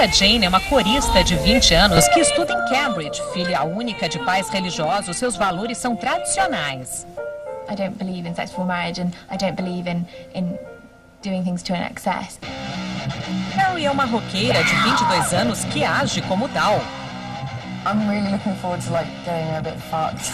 Laura Jane é uma corista de 20 anos que estuda em Cambridge. Filha única de pais religiosos, seus valores são tradicionais. I don't believe in sex before marriage and I don't believe in doing things to an excess. Harry é uma roqueira de 22 anos que age como tal. I'm really looking forward to getting a bit fucked.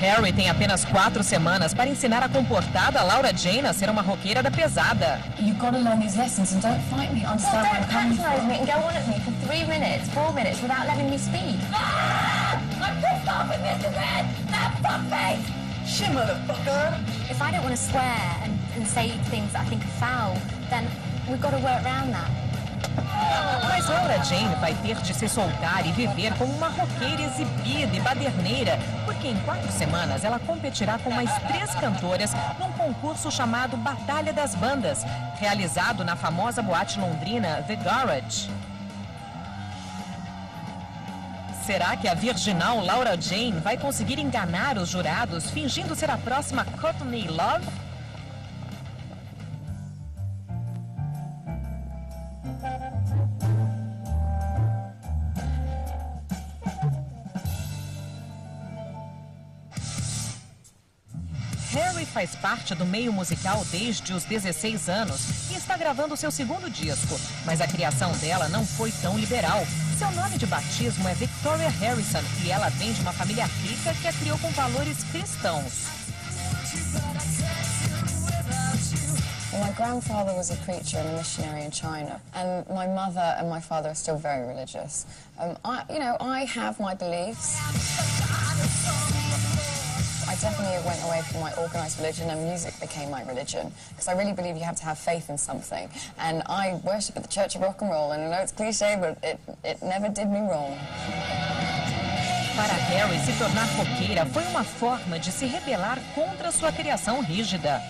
Harry tem apenas 4 semanas para ensinar a comportada Laura Jane a ser uma roqueira da pesada. You've got to learn these lessons and don't fight me. Understand where I'm coming from. Don't patronize me and go on at me for 3 minutes, 4 minutes without letting me speak. I'm pissed off with this event. That fuckface. Shit, motherfucker. If I don't want to swear and say things that I think are foul, then we've got to work around that. Mas Laura Jane vai ter de se soltar e viver como uma roqueira exibida e baderneira, porque em 4 semanas ela competirá com mais 3 cantoras num concurso chamado Batalha das Bandas, realizado na famosa boate londrina The Garage. Será que a virginal Laura Jane vai conseguir enganar os jurados fingindo ser a próxima Courtney Love? Harry faz parte do meio musical desde os 16 anos e está gravando seu 2º disco, mas a criação dela não foi tão liberal. Seu nome de batismo é Victoria Harrison e ela vem de uma família rica que a criou com valores cristãos. Well, my grandfather was a preacher and a missionary in China, and my mother and my father are still very religious. I have my beliefs. I definitely went away from my organised religion and music became my religion because I really believe you have to have faith in something. And I worship at the Church of Rock and Roll, and I know it's cliché, but it never did me wrong. Para Harry, se tornar roqueira foi uma forma de se rebelar contra sua criação rígida.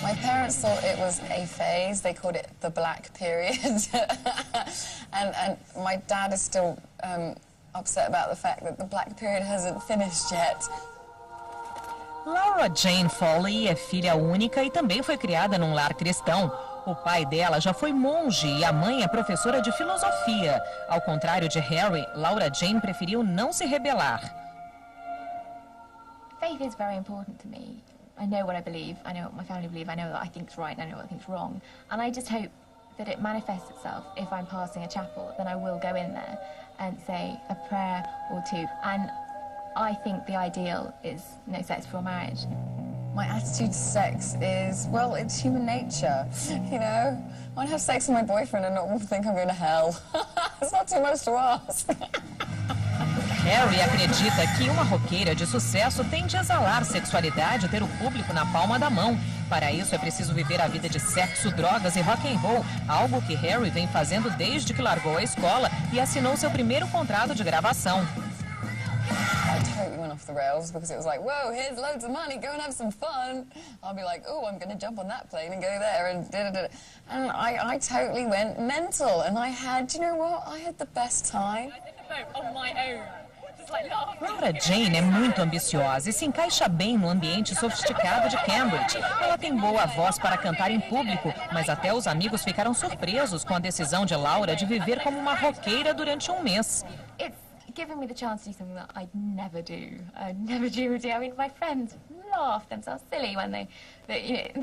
My parents thought it was a phase. They called it the black period. and my dad is still upset about the fact that the black period hasn't finished yet. Laura Jane Foley é filha única e também foi criada num lar cristão. O pai dela já foi monge e a mãe é professora de filosofia. Ao contrário de Harry, Laura Jane preferiu não se rebelar. Faith is very important to me. I know what I believe, I know what my family believe, I know what I think's right, and I know what I think's wrong. And I just hope that it manifests itself. If I'm passing a chapel, then I will go in there and say a prayer or two. And I think the ideal is no sex before marriage. My attitude to sex is, well, it's human nature, you know? I want to have sex with my boyfriend and not think I'm going to hell. It's not too much to ask. Harry acredita que uma roqueira de sucesso tem de exalar sexualidade e ter o público na palma da mão. Para isso é preciso viver a vida de sexo, drogas e rock and roll, algo que Harry vem fazendo desde que largou a escola e assinou seu primeiro contrato de gravação. I totally went off the rails because it was like, whoa, here's loads of money, go and have some fun. I'll be like, oh, I'm going to jump on that plane and go there and da-da-da. And I totally went mental and I had, do you know what? I had the best time. I did the boat on my own. Laura Jane é muito ambiciosa e se encaixa bem no ambiente sofisticado de Cambridge. Ela tem boa voz para cantar em público, mas até os amigos ficaram surpresos com a decisão de Laura de viver como uma roqueira durante um mês. Giving me the chance to do something that I'd never do. I'd never dream of doing. I mean, my friends laugh themselves silly when they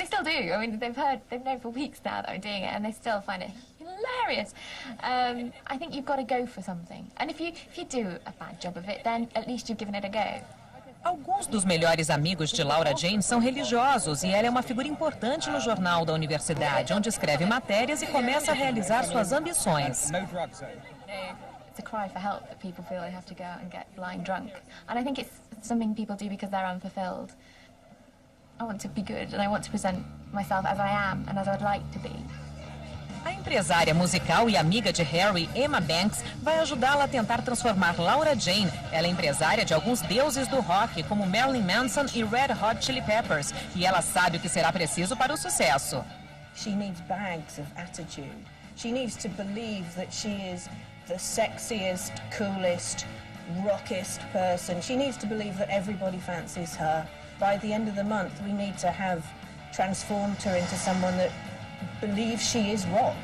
still do. I mean, they've known for weeks now that I'm doing it, and they still find it hilarious. I think you've got to go for something, and if you do a bad job of it, then at least you've given it a go. Alguns dos melhores amigos de Laura Jane são religiosos e ela é uma figura importante no jornal da universidade, onde escreve matérias e começa a realizar suas ambições. It's a cry for help that people feel they have to go out and get blind drunk. And I think it's something people do because they're unfulfilled. I want to be good and I want to present myself as I am and as I'd like to be. A empresária musical e amiga de Harry, Emma Banks, vai ajudá-la a tentar transformar Laura Jane. Ela é empresária de alguns deuses do rock, como Marilyn Manson e Red Hot Chili Peppers, e ela sabe o que será preciso para o sucesso. She needs bags of attitude. She needs to believe that she is the sexiest, coolest, rockest person. She needs to believe that everybody fancies her. By the end of the month, we need to have transformed her into someone that believes she is rock.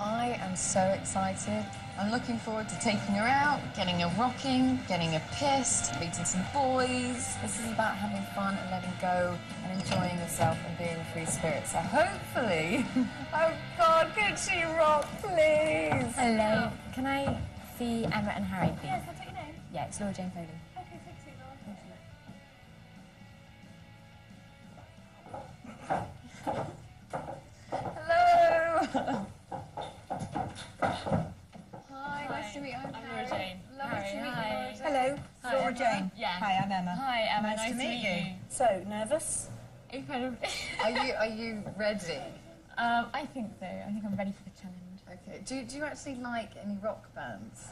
I am so excited. I'm looking forward to taking her out, getting her rocking, getting her pissed, meeting some boys. This is about having fun and letting go and enjoying yourself and being a free spirit. So hopefully... Oh, God, could she rock, please? Hello. Can I see Emma and Harry, please? Yes, I'll take your name. Yeah, it's Laura Jane Foley. Okay, thanks, Laura. Hello! Hi, nice to meet you. I'm Laura Jane. Lovely to meet you. Hi. Hello, Laura Jane. Yeah. Hi, I'm Emma. Hi, Emma. Nice to meet you. So, nervous? Incredibly. Are you ready? I think so. I think I'm ready for the challenge. Okay. Do you actually like any rock bands?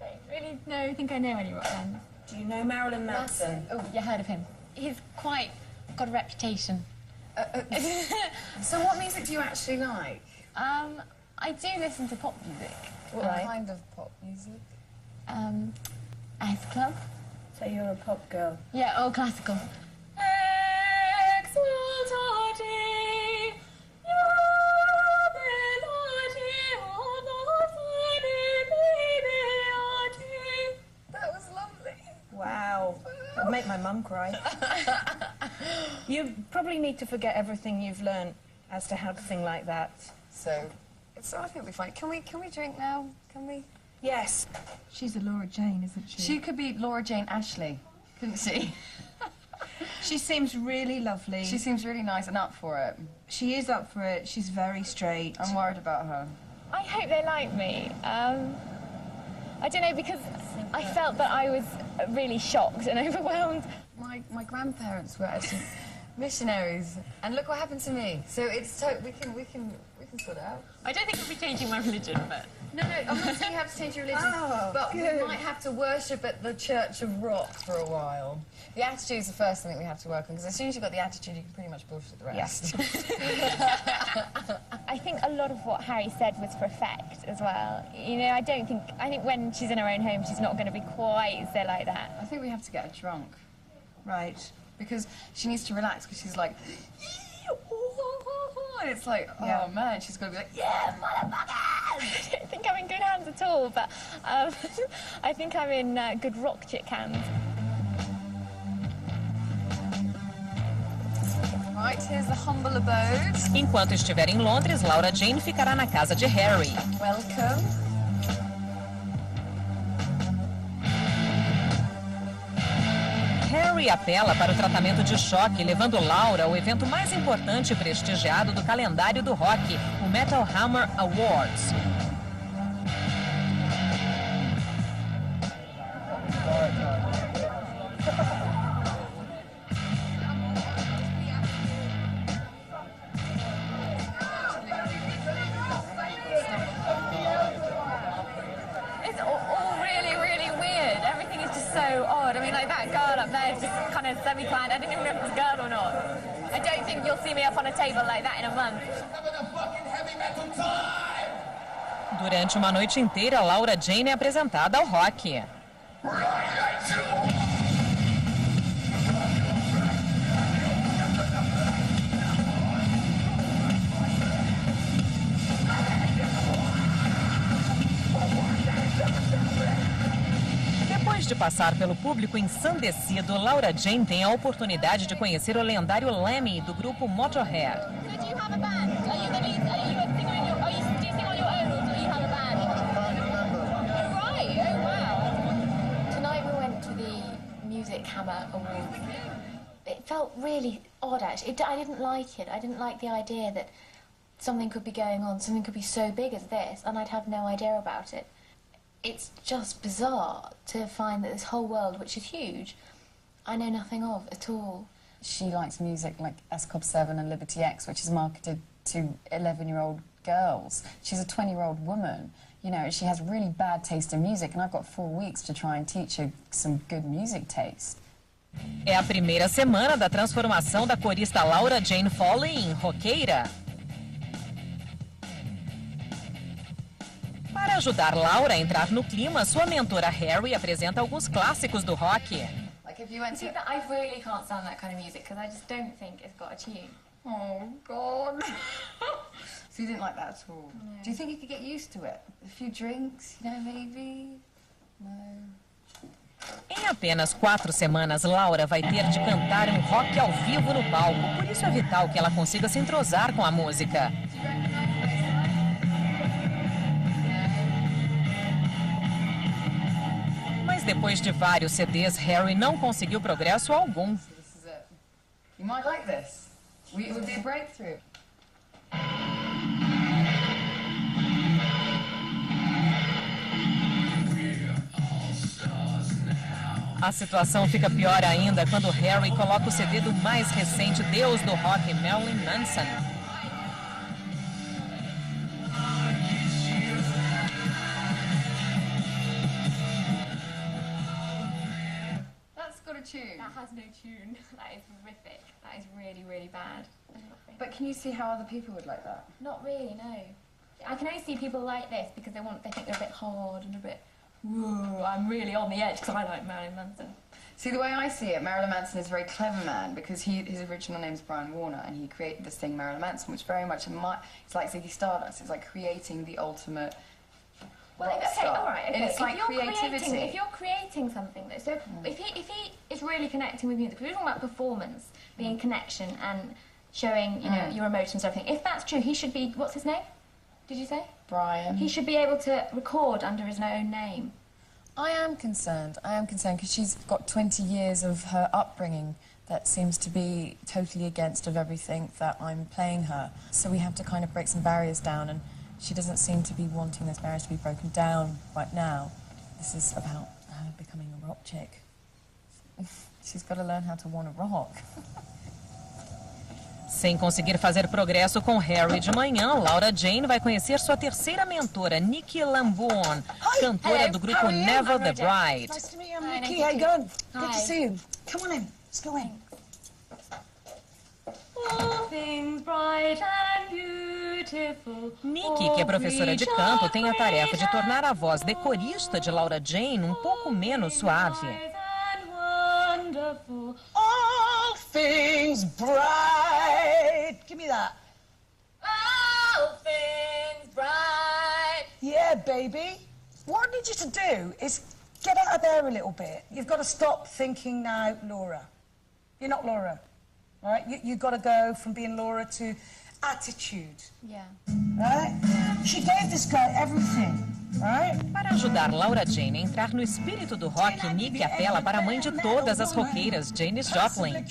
I don't really think I know any rock bands. Do you know Marilyn Manson? Oh, you heard of him. He's quite got a reputation. So what music do you actually like? I do listen to pop music. What Right. kind of pop music? Ice Club. So you're a pop girl. Yeah, all classical. That was lovely. Wow. That'd make my mum cry. You probably need to forget everything you've learned as to how to sing like that. So I think we'll be fine. Can we drink now? Can we? Yes. She's a Laura Jane, isn't she? She could be Laura Jane Ashley, couldn't she? She seems really lovely. She seems really nice and up for it. She is up for it. She's very straight. I'm worried about her. I hope they like me. I don't know, because I felt that I was really shocked and overwhelmed. My grandparents were actually missionaries, and look what happened to me. So it's we can sort it out. I don't think I'll be changing my religion, but... No, I'm not saying you have to change your religion, but good. we might have to worship at the Church of Rock for a while. The attitude's the first thing that we have to work on, because as soon as you've got the attitude, you can pretty much bullshit the rest. I think a lot of what Harry said was for effect as well. You know, I think when she's in her own home, she's not going to be quite so like that. I think we have to get her drunk, Right. because she needs to relax, because she's like... And it's like, oh Yeah. man, she's got to be like, yeah, motherfuckers! I don't think I'm in good hands at all, but I think I'm in good rock chick hands. Right, here's the humble abode. Enquanto estiver em Londres, Laura Jane ficará na casa de Harry. Welcome. Harry apela para o tratamento de choque, levando Laura ao evento mais importante e prestigiado do calendário do rock, o Metal Hammer Awards. It's all really, really weird. Everything is just so odd. I mean, like that girl up there is just kind of semi-planned. I don't even know if it's a girl or not. I don't think you'll see me up on a table like that in a month. Durante uma noite inteira, Laura Jane é apresentada ao rock. Depois de passar pelo público ensandecido, Laura Jane tem a oportunidade de conhecer o lendário Lemmy do grupo Motorhead. So do you have a band? Are you the lead? Are you a singer in your... do you sing on your own, or do you have a band? Oh, right. Oh, wow. Tonight we went to the Music Hammer Awards. It felt really odd, actually. I didn't like it. I didn't like the idea that something could be going on, something could be so big as this, and I'd have no idea about it. It's just bizarre to find that this whole world, which is huge, I know nothing of at all. She likes music like S-Club 7 and Liberty X, which is marketed to 11-year-old girls. She's a 20-year-old woman. You know, she has really bad taste in music, and I've got 4 weeks to try and teach her some good music taste. É a primeira semana da transformação da corista Laura Jane Foley em roqueira. Para ajudar Laura a entrar no clima, sua mentora Harry apresenta alguns clássicos do rock. Like if you went to... I really can't stand that kind of music because I just don't think it's got a tune. Oh, God. So you didn't like that at all? No. Do you think you could get used to it? A few drinks, you know, maybe? No. Em apenas 4 semanas, Laura vai ter de cantar um rock ao vivo no palco. Por isso é vital que ela consiga se entrosar com a música. Mas depois de vários CDs, Harry não conseguiu progresso algum. You might like this. It would be a breakthrough. A situação fica pior ainda quando Harry coloca o CD do mais recente deus do rock, Marilyn Manson. That's got a tune. That has no tune. That is horrific. That is really, really bad. But can you see how other people would like that? Not really, no. I can only see people like this because they think they're a bit hard and a bit, whoa, I'm really on the edge because I like Marilyn Manson. See, the way I see it, Marilyn Manson is a very clever man because his original name is Brian Warner and he created this thing, Marilyn Manson, which very much, it's like Ziggy Stardust. It's like creating the ultimate rock star. All right, okay. And it's like creativity. If you're creating something, though, so if he is really connecting with music, because we're talking about performance, being connection and showing, you know, your emotions and everything. If that's true, he should be, what's his name? Did you say? Brian. He should be able to record under his own name. I am concerned because she's got 20 years of her upbringing that seems to be totally against of everything that I'm playing her. So we have to kind of break some barriers down and she doesn't seem to be wanting those barriers to be broken down right now. This is about her becoming a rock chick. She's got to learn how to want to rock. Sem conseguir fazer progresso com Harry de manhã, Laura Jane vai conhecer sua terceira mentora, Nikki Lambourne, cantora do grupo Never the Bride. Nice to meet you, Nikki. How you going? Good to see you. Come on in. Let's go in. All things bright and beautiful. Nikki, que é professora de canto, tem a tarefa de tornar a voz decorista de Laura Jane um pouco menos suave. All things bright. Give me that. All things bright. Yeah, baby. What I need you to do is get out of there a little bit. You've got to stop thinking now, Laura. You're not Laura. All right? You've got to go from being Laura to attitude. Yeah. Right? She gave this guy everything. Right? Para ajudar Laura Jane a entrar no espírito do rock, Nick apela para a mãe de todas as roqueiras, Janis Joplin.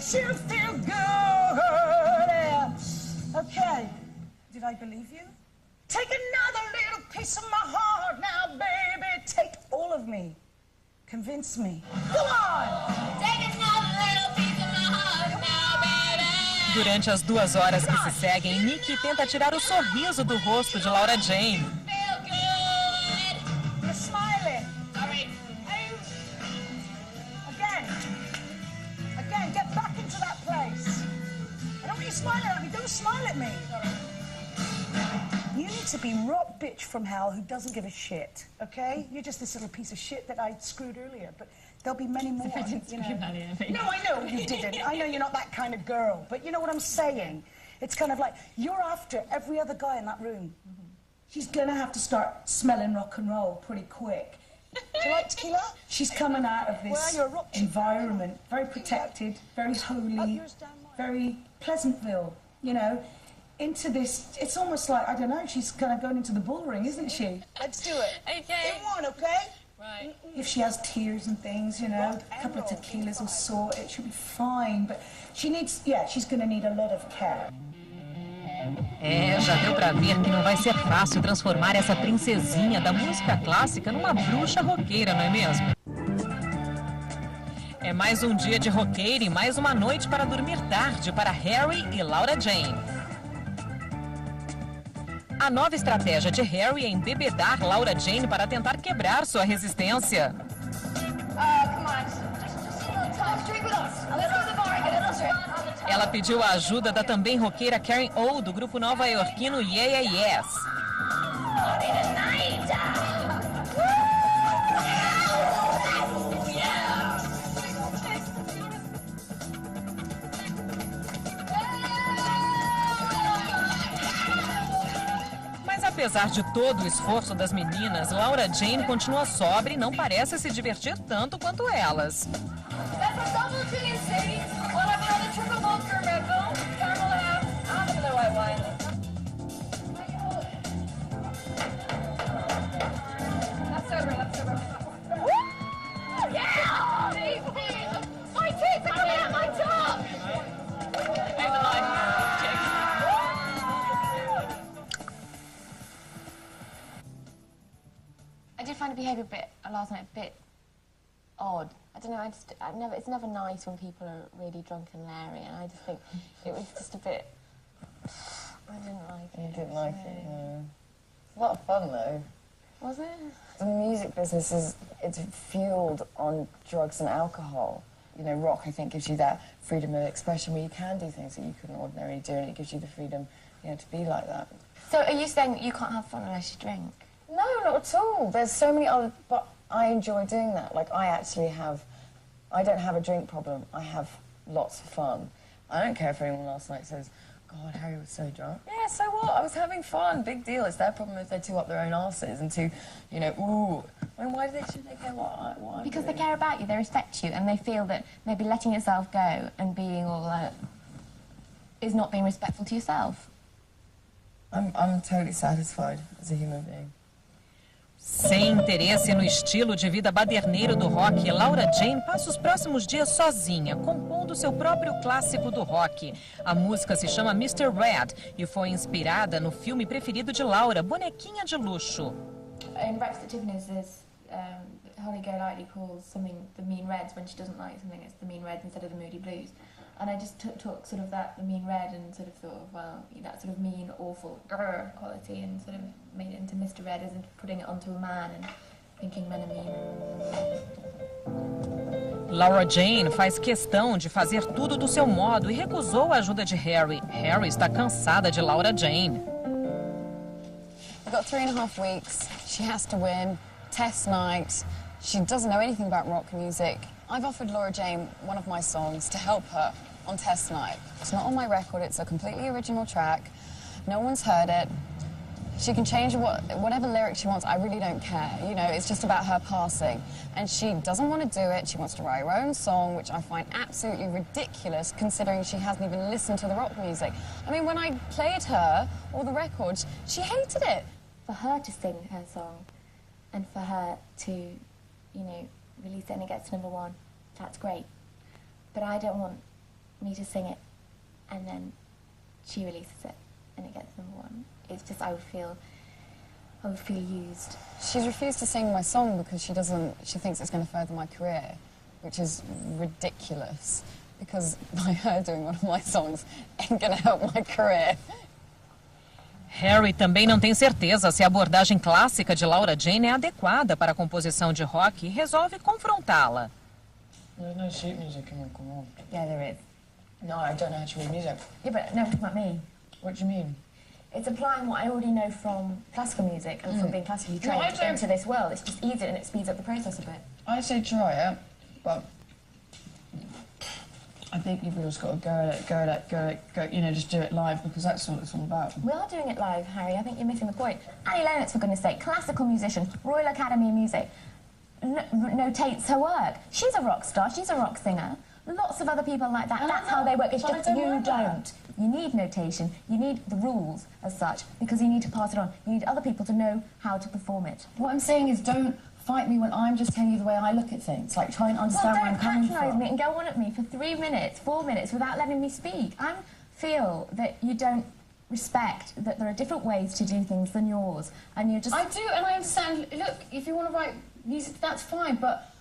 So you feel good, yeah. Okay, did I believe you? Take another little piece of my heart now, baby. Take all of me. Convince me. Go on! Take another little piece of my heart now, baby. Durante as 2 horas que se seguem, Nick tenta tirar o sorriso do rosto de Laura Jane. Feel good. You're smiling. Sorry. Again, get back into that place. I don't want you smiling at me. Don't smile at me. You need to be rock bitch from hell who doesn't give a shit, okay? You're just this little piece of shit that I screwed earlier, but there'll be many more. I didn't screw that in. No, I know you didn't. I know you're not that kind of girl, but you know what I'm saying? It's kind of like, you're after every other guy in that room. She's gonna have to start smelling rock and roll pretty quick. Do you like tequila? She's coming out of this environment, very protected, very holy, very Pleasantville, you know, into this, it's almost like, I don't know, she's kind of going into the bull ring, isn't she? Let's do it. Okay. In one, okay? Right. If she has tears and things, you know, a couple of tequilas will sort it, she'll be fine, but she needs, yeah, she's going to need a lot of care. É, já deu pra ver que não vai ser fácil transformar essa princesinha da música clássica numa bruxa roqueira, não é mesmo? É mais um dia de roqueira e mais uma noite para dormir tarde para Harry e Laura Jane. A nova estratégia de Harry é embebedar Laura Jane para tentar quebrar sua resistência. Ela pediu a ajuda da também roqueira Karen O, do grupo nova-iorquino Yeah Yeah Yes. Mas apesar de todo o esforço das meninas, Laura Jane continua sóbria e não parece se divertir tanto quanto elas. I did find the behaviour last night a bit odd. I don't know, it's never nice when people are really drunk and leery, and I just think it was just a bit, I didn't like it. You didn't like it, no. It's a lot of fun, though. Was it? The music business it's fueled on drugs and alcohol. You know, rock, I think, gives you that freedom of expression where you can do things that you couldn't ordinarily do, and it gives you the freedom, you know, to be like that. So are you saying you can't have fun unless you drink? No, not at all. There's so many other... But I enjoy doing that. Like, I don't have a drink problem. I have lots of fun. I don't care if anyone last night says, God, Harry was so drunk. Yeah, so what? I was having fun. Big deal. It's their problem if they're too up their own arses and too, you know, ooh. I mean, should they care what I'm Because they doing? care about you, they respect you, and they feel that maybe letting yourself go and being all that is not being respectful to yourself. I'm totally satisfied as a human being. Sem interesse no estilo de vida baderneiro do rock, Laura Jane passa os próximos dias sozinha, compondo seu próprio clássico do rock. A música se chama Mr. Red e foi inspirada no filme preferido de Laura, Bonequinha de Luxo. In Breakfast at Tiffany's, there's Holly Golightly calls something the mean reds when she doesn't like something. It's the mean reds instead of the moody blues. And I just took sort of the mean red and sort of thought of, well, that sort of mean, awful grr quality and sort of made it into Mr. Red as in putting it onto a man and thinking men are mean. Laura Jane faz questão de fazer tudo do seu modo e recusou a ajuda de Harry. Harry está cansada de Laura Jane. We've got 3.5 weeks. She has to win. Test night. She doesn't know anything about rock music. I've offered Laura Jane one of my songs to help her on test night. It's not on my record. It's a completely original track. No one's heard it. She can change whatever lyrics she wants. I really don't care. You know, it's just about her passing. And she doesn't want to do it. She wants to write her own song, which I find absolutely ridiculous considering she hasn't even listened to the rock music. I mean, when I played her all the records, she hated it. For her to sing her song and for her to, you know, release it and it gets to #1, that's great. But I don't want me to sing it and then she releases it and it gets #1. It's just I would feel used. She's refused to sing my song because she thinks it's going to further my career, which is ridiculous because by her doing one of my songs ain't going to help my career. Harry também não tem certeza se a abordagem clássica de Laura Jane é adequada para a composição de rock e resolve confrontá-la. There's no sheet music in rock and roll. Yeah, there is. No, I don't know how to read music. Yeah, but no, about me. What do you mean? It's applying what I already know from classical music and from being classically trained into this world. It's just easier and it speeds up the process a bit. I say try it, but I think you've just got to go, you know, just do it live because that's what it's all about. We are doing it live, Harry. I think you're missing the point. Annie Lennox, for goodness sake, classical musician, Royal Academy of Music, notates her work. She's a rock star, she's a rock singer. Lots of other people like that. That's how they work. It's just you don't. You need notation. You need the rules as such because you need to pass it on. You need other people to know how to perform it. What I'm saying is don't fight me when I'm just telling you the way I look at things. Like, try and understand where I'm coming from. Well, don't patronise me and go on at me for 3 minutes, 4 minutes without letting me speak. I feel that you don't respect that there are different ways to do things than yours, and you're just... I do, and I understand. Look, if you want to write music, that's fine, but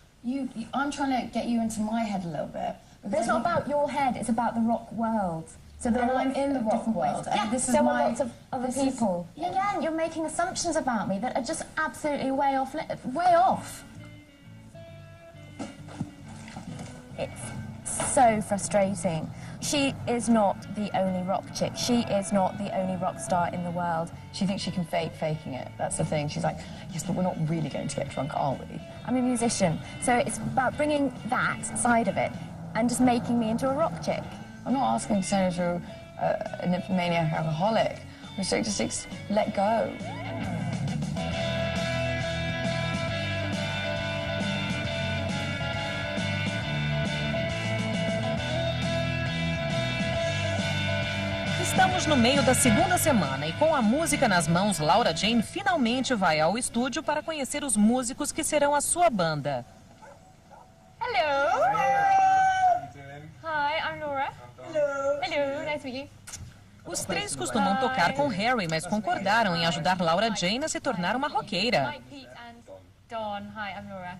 I'm trying to get you into my head a little bit. But it's not about your head, it's about the rock world. So and I'm in the rock world, and yeah, this is so my... are lots of other people. Yeah. Again, you're making assumptions about me that are just absolutely way off. Way off. It's so frustrating. She is not the only rock chick. She is not the only rock star in the world. She thinks she can fake faking it. That's the thing. She's like, yes, but we're not really going to get drunk, are we? I'm a musician, so it's about bringing that side of it and just making me into a rock chick. I'm not asking to turn into a nymphomaniac alcoholic. We're saying just let go. Estamos no meio da segunda semana e com a música nas mãos, Laura Jane finalmente vai ao estúdio para conhecer os músicos que serão a sua banda. Hello. Hi, I'm Laura. Hello, nice to meet you. Os três costumam tocar com Harry, mas concordaram em ajudar Laura Jane a se tornar uma roqueira. Mike, Pete and Dawn. Hi, I'm Laura.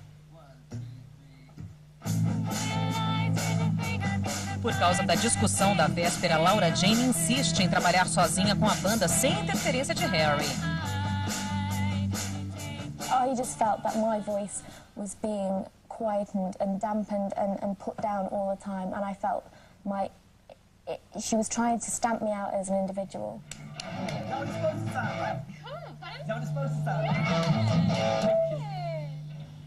Por causa da discussão da véspera, Laura Jane insiste em trabalhar sozinha com a banda sem interferência de Harry. I just felt that my voice was being quietened and dampened and put down all the time, and I felt she was trying to stamp me out as an individual.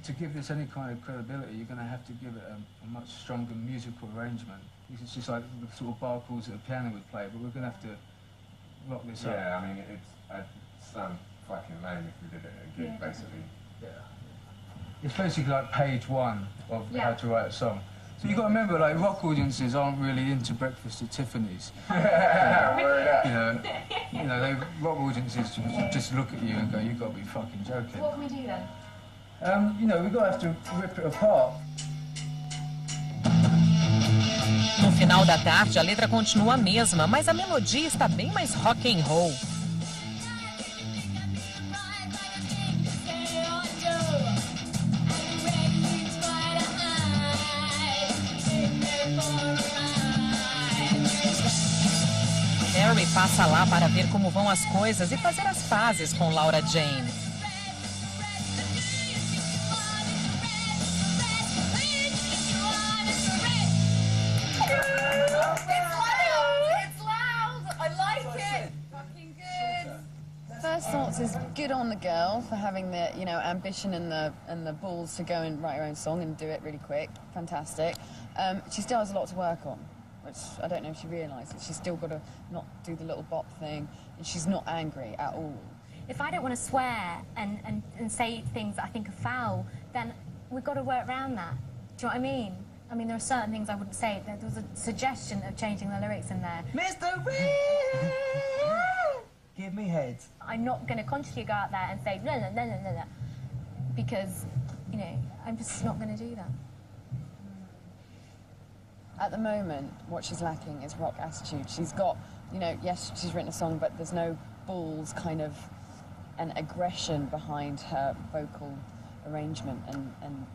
To give this any kind of credibility, you're going to have to give it a much stronger musical arrangement. It's just like the sort of bar chords that a piano would play, but we're going to have to rock this up. Yeah, I mean, I'd sound fucking lame if we did it at a gig, basically. Yeah. It's basically like page one of how to write a song. So you've got to remember, like, rock audiences aren't really into breakfast at Tiffany's. you know, rock audiences just look at you and go, you've got to be fucking joking. What can we do then? You know, we've got to have to rip it apart. No final da tarde, a letra continua a mesma, mas a melodia está bem mais rock and roll. Harry passa lá para ver como vão as coisas e fazer as pazes com Laura Jane. First thoughts is good on the girl for having the, you know, ambition and the balls to go and write her own song and do it really quick. Fantastic. She still has a lot to work on, which I don't know if she realises. She's still got to not do the little bop thing, and she's not angry at all. If I don't want to swear and say things that I think are foul, then we've got to work around that. Do you know what I mean? I mean, there are certain things I wouldn't say. There was a suggestion of changing the lyrics in there. Mr. Give me head. I'm not going to consciously go out there and say, la, la, la, la, la, because, you know, I'm just not going to do that. At the moment, what she's lacking is rock attitude. She's got, you know, yes, she's written a song, but there's no balls, kind of, and aggression behind her vocal arrangement, and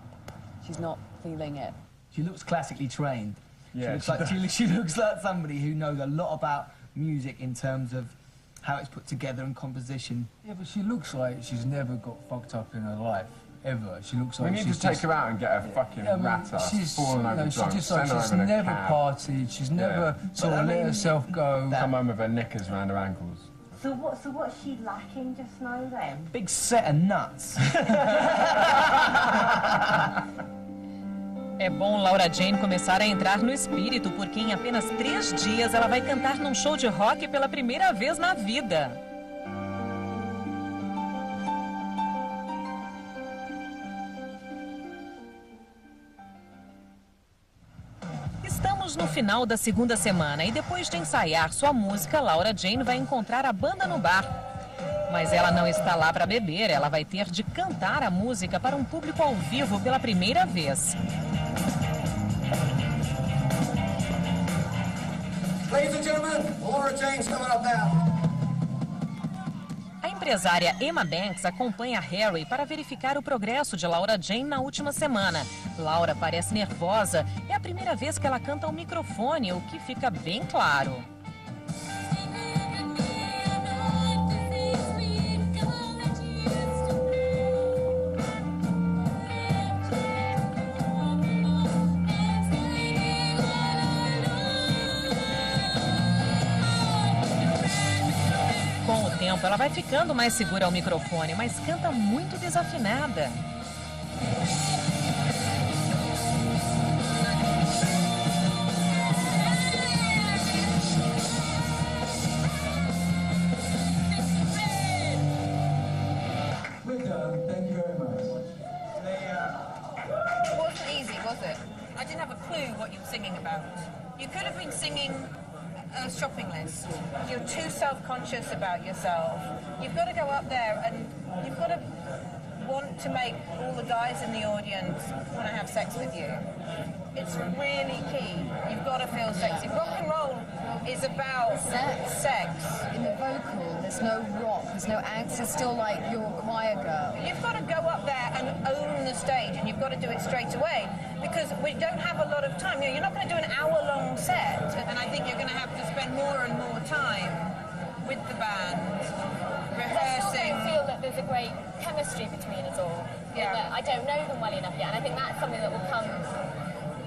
she's not feeling it. She looks classically trained. Yeah, She looks like somebody who knows a lot about music in terms of how it's put together and composition. Yeah, but she looks like she's never got fucked up in her life, ever. She looks like We need to take her out and get her fucking ratter, fallen over drunk, she's send her she's over in a never cab. partied, she's never sort of let herself go. Come home with her knickers around her ankles. So what's she lacking just now then? Big set of nuts. É bom Laura Jane começar a entrar no espírito, porque em apenas 3 dias ela vai cantar num show de rock pela primeira vez na vida. Estamos no final da segunda semana e depois de ensaiar sua música, Laura Jane vai encontrar a banda no bar. Mas ela não está lá para beber, ela vai ter de cantar a música para um público ao vivo pela primeira vez. Ladies and gentlemen, Laura Jane's coming up now. empresária Emma Banks acompanha Harry para verificar o progresso de Laura Jane na última semana. Laura parece nervosa. É a primeira vez que ela canta ao microfone, o que fica bem claro. Com o tempo, ela vai ficando mais segura ao microfone, mas canta muito desafinada. We're done. Thank you very much. It wasn't easy, was it? I didn't have a clue what you were singing about. You could have been singing a shopping list. You're too self-conscious about yourself. You've got to go up there and you've got to want to make all the guys in the audience want to have sex with you. It's really key. You've got to feel sexy. Rock and roll is about sex. In the vocal, there's no rock, there's no angst, it's still like you're a choir girl. You've got to go up there and own the stage, and you've got to do it straight away, because we don't have a lot of time. You know, you're not going to do an hour-long set, and I think you're going to have to spend more and more time with the band, rehearsing. I feel that there's a great chemistry between us all. Yeah. I don't know them well enough yet, and I think that's something that will come,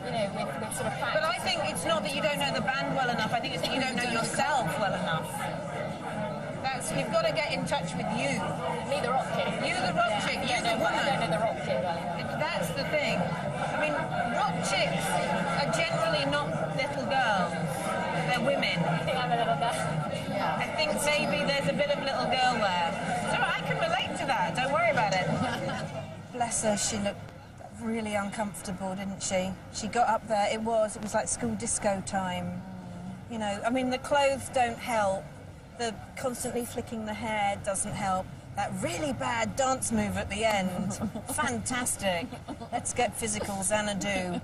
you know, with sort of practice. But I think it's not that you don't know the band well enough. I think it's that you don't know yourself well enough. You've got to get in touch with you. Me, the rock chick. You, the rock chick. You, the woman. I don't know the rock chick well enough. That's the thing. I mean, rock chicks are generally not little girls. They're women. I think I'm a little girl. I think maybe there's a bit of little girl there. So I can relate to that. Don't worry about it. Bless her. She looked really uncomfortable, didn't she? She got up there. It was like school disco time. You know, I mean, the clothes don't help. The constantly flicking the hair doesn't help. That really bad dance move at the end. Fantastic. Let's get physical, Xanadu.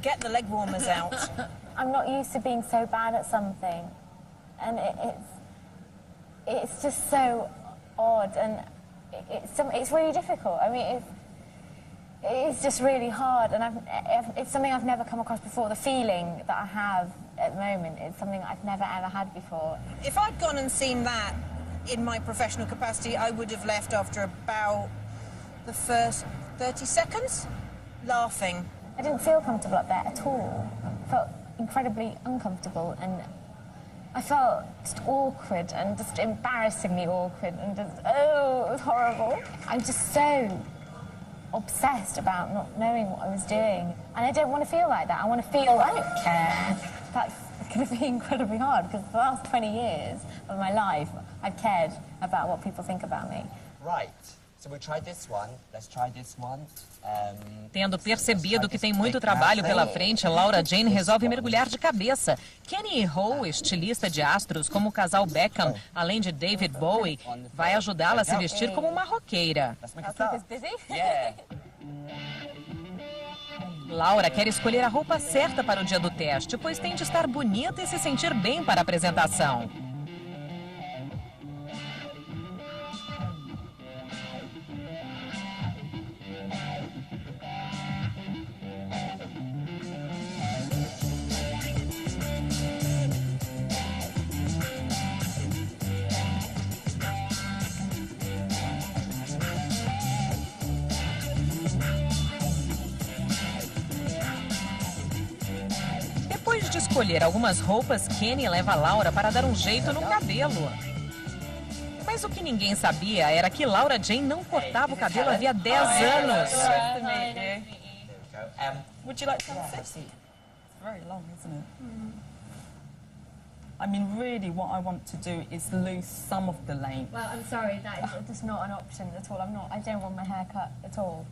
Get the leg warmers out. I'm not used to being so bad at something, and it's just so odd, and it's really difficult. I mean, it's just really hard, and it's something I've never come across before. The feeling that I have at the moment is something I've never ever had before. If I'd gone and seen that in my professional capacity, I would have left after about the first 30 seconds, laughing. I didn't feel comfortable up there at all. I felt incredibly uncomfortable, and I felt just awkward and just embarrassingly awkward, and just, oh, it was horrible. I'm just so obsessed about not knowing what I was doing, and I don't want to feel like that. I want to feel I don't care. That's going to be incredibly hard, because for the last 20 years of my life I've cared about what people think about me. Right. So we try this one. Let's try this one. Tendo percebido que tem muito trabalho pela frente, Laura Jane resolve mergulhar de cabeça. Kenny e Ho, estilista de astros como o casal Beckham, além de David Bowie, vai ajudá-la a se vestir como uma roqueira. Laura quer escolher a roupa certa para o dia do teste, pois tem de estar bonita e se sentir bem para a apresentação. Depois de escolher algumas roupas, Kenny leva Laura para dar um jeito no cabelo. Mas o que ninguém sabia era que Laura Jane não cortava o cabelo havia 10 anos. Would you like to have a sit? It's very long, isn't it? I mean, really, what I want to do is lose some of the length. Well, I'm sorry, that is just not an option at all. I don't want my hair cut at all.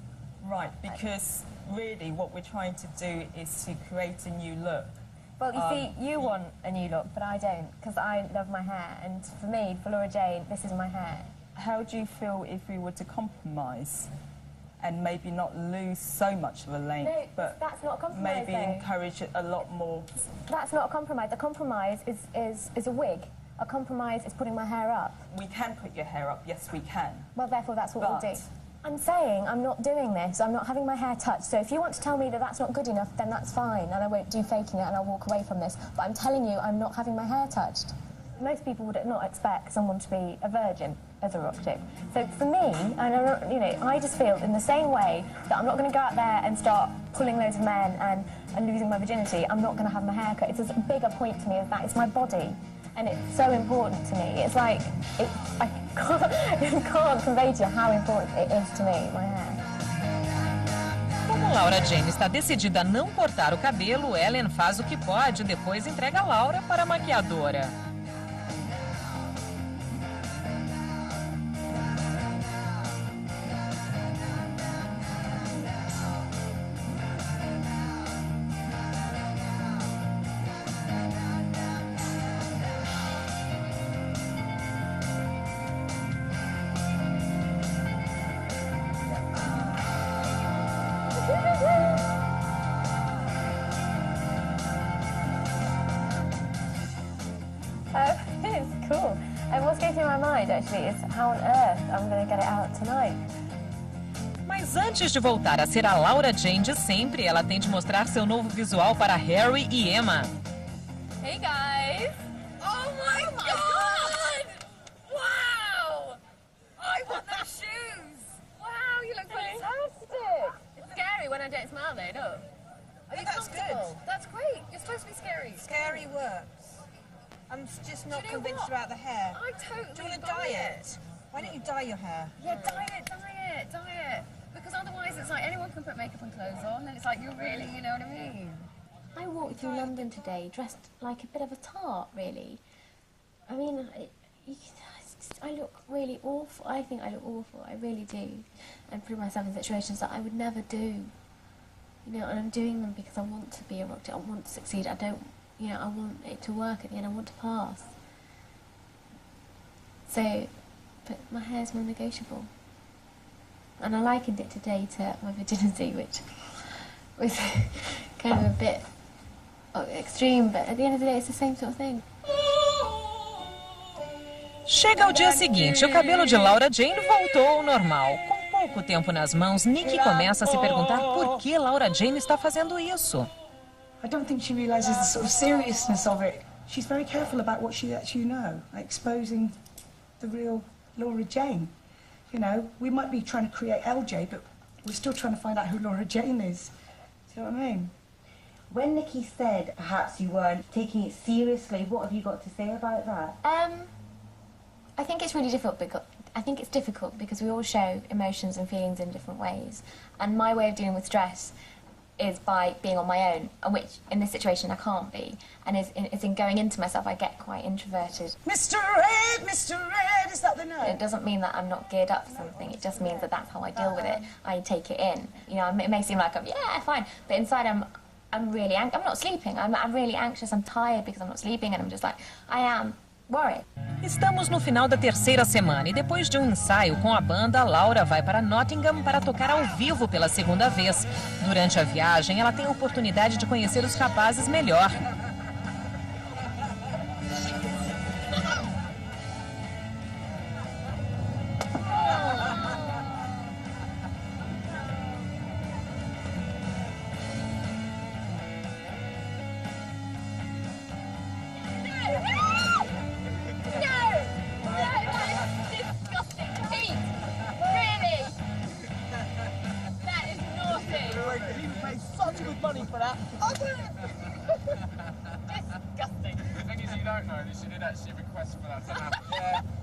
Right, because really what we're trying to do is to create a new look. Well, you see, you want a new look, but I don't, because I love my hair. And for me, for Laura Jane, this is my hair. How do you feel if we were to compromise and maybe not lose so much of the length, No, but that's not a compromise, maybe though. encourage it a lot more? That's not a compromise. A compromise is a wig. A compromise is putting my hair up. We can put your hair up, yes we can. Well, therefore, that's what But- we'll do. I'm saying I'm not doing this. I'm not having my hair touched. So if you want to tell me that that's not good enough, then that's fine, and I won't do faking it, and I'll walk away from this. But I'm telling you, I'm not having my hair touched. Most people would not expect someone to be a virgin as a rock chick. So for me, and I just feel in the same way that I'm not going to go out there and start pulling loads of men and losing my virginity. I'm not going to have my hair cut. It's a bigger point to me as that it's my body. And it's so important to me. It's like, I can't convey to you how important it is to me, my hair. Como Laura Jane está decidida a não cortar o cabelo, Ellen faz o que pode e depois entrega a Laura para a maquiadora. It's cool. And what's going through my mind, actually, is how on earth I'm going to get it out tonight. Mas antes de voltar a ser a Laura Jane de sempre, ela tem de mostrar seu novo visual para Harry e Emma. Hey guys! Oh my god! Wow! I want those shoes! Wow, you look fantastic! It's scary when I don't smile though, no? Are you That's comfortable? good. That's great. You're supposed to be scary. Scary works. I'm just not Do you know convinced what? about the hair. I totally Do you want to buy dye it. it? Why don't you dye your hair? Yeah, dye it. Because otherwise it's like anyone can put makeup and clothes on and it's like you're really, you know what I mean? I walked through London today dressed like a bit of a tart, really. I mean, I look really awful. I think I look awful. I really do. And put myself in situations that I would never do. You know, and I'm doing them because I want to be a rock star. I want to succeed. I don't, you know, I want it to work at the end. I want to pass. So, but my hair's non-negotiable. And I likened it today to my virginity, which was kind of a bit extreme, but at the end of the day, it's the same sort of thing. Chega o dia seguinte, o cabelo de Laura Jane voltou ao normal. Com pouco tempo nas mãos, Nicky começa a se perguntar por que Laura Jane está fazendo isso. I don't think she realises the sort of seriousness of it. She's very careful about what she lets you know, like exposing the real Laura Jane. You know, we might be trying to create LJ, but we're still trying to find out who Laura Jane is. Do you know what I mean? When Nikki said perhaps you weren't taking it seriously, what have you got to say about that? I think it's really difficult because we all show emotions and feelings in different ways. And my way of dealing with stress is by being on my own, and which in this situation I can't be. And is in going into myself. I get quite introverted. Mr. Red, is that the note? It doesn't mean that I'm not geared up for something. It just means that that's how I deal with it. I take it in. You know, it may seem like yeah, fine, but inside I'm really I'm not sleeping. I'm really anxious. I'm tired because I'm not sleeping, and I'm just like I am worried. Estamos no final da terceira semana e depois de um ensaio com a banda, Laura vai para Nottingham para tocar ao vivo pela segunda vez. Durante a viagem, ela tem a oportunidade de conhecer os rapazes melhor.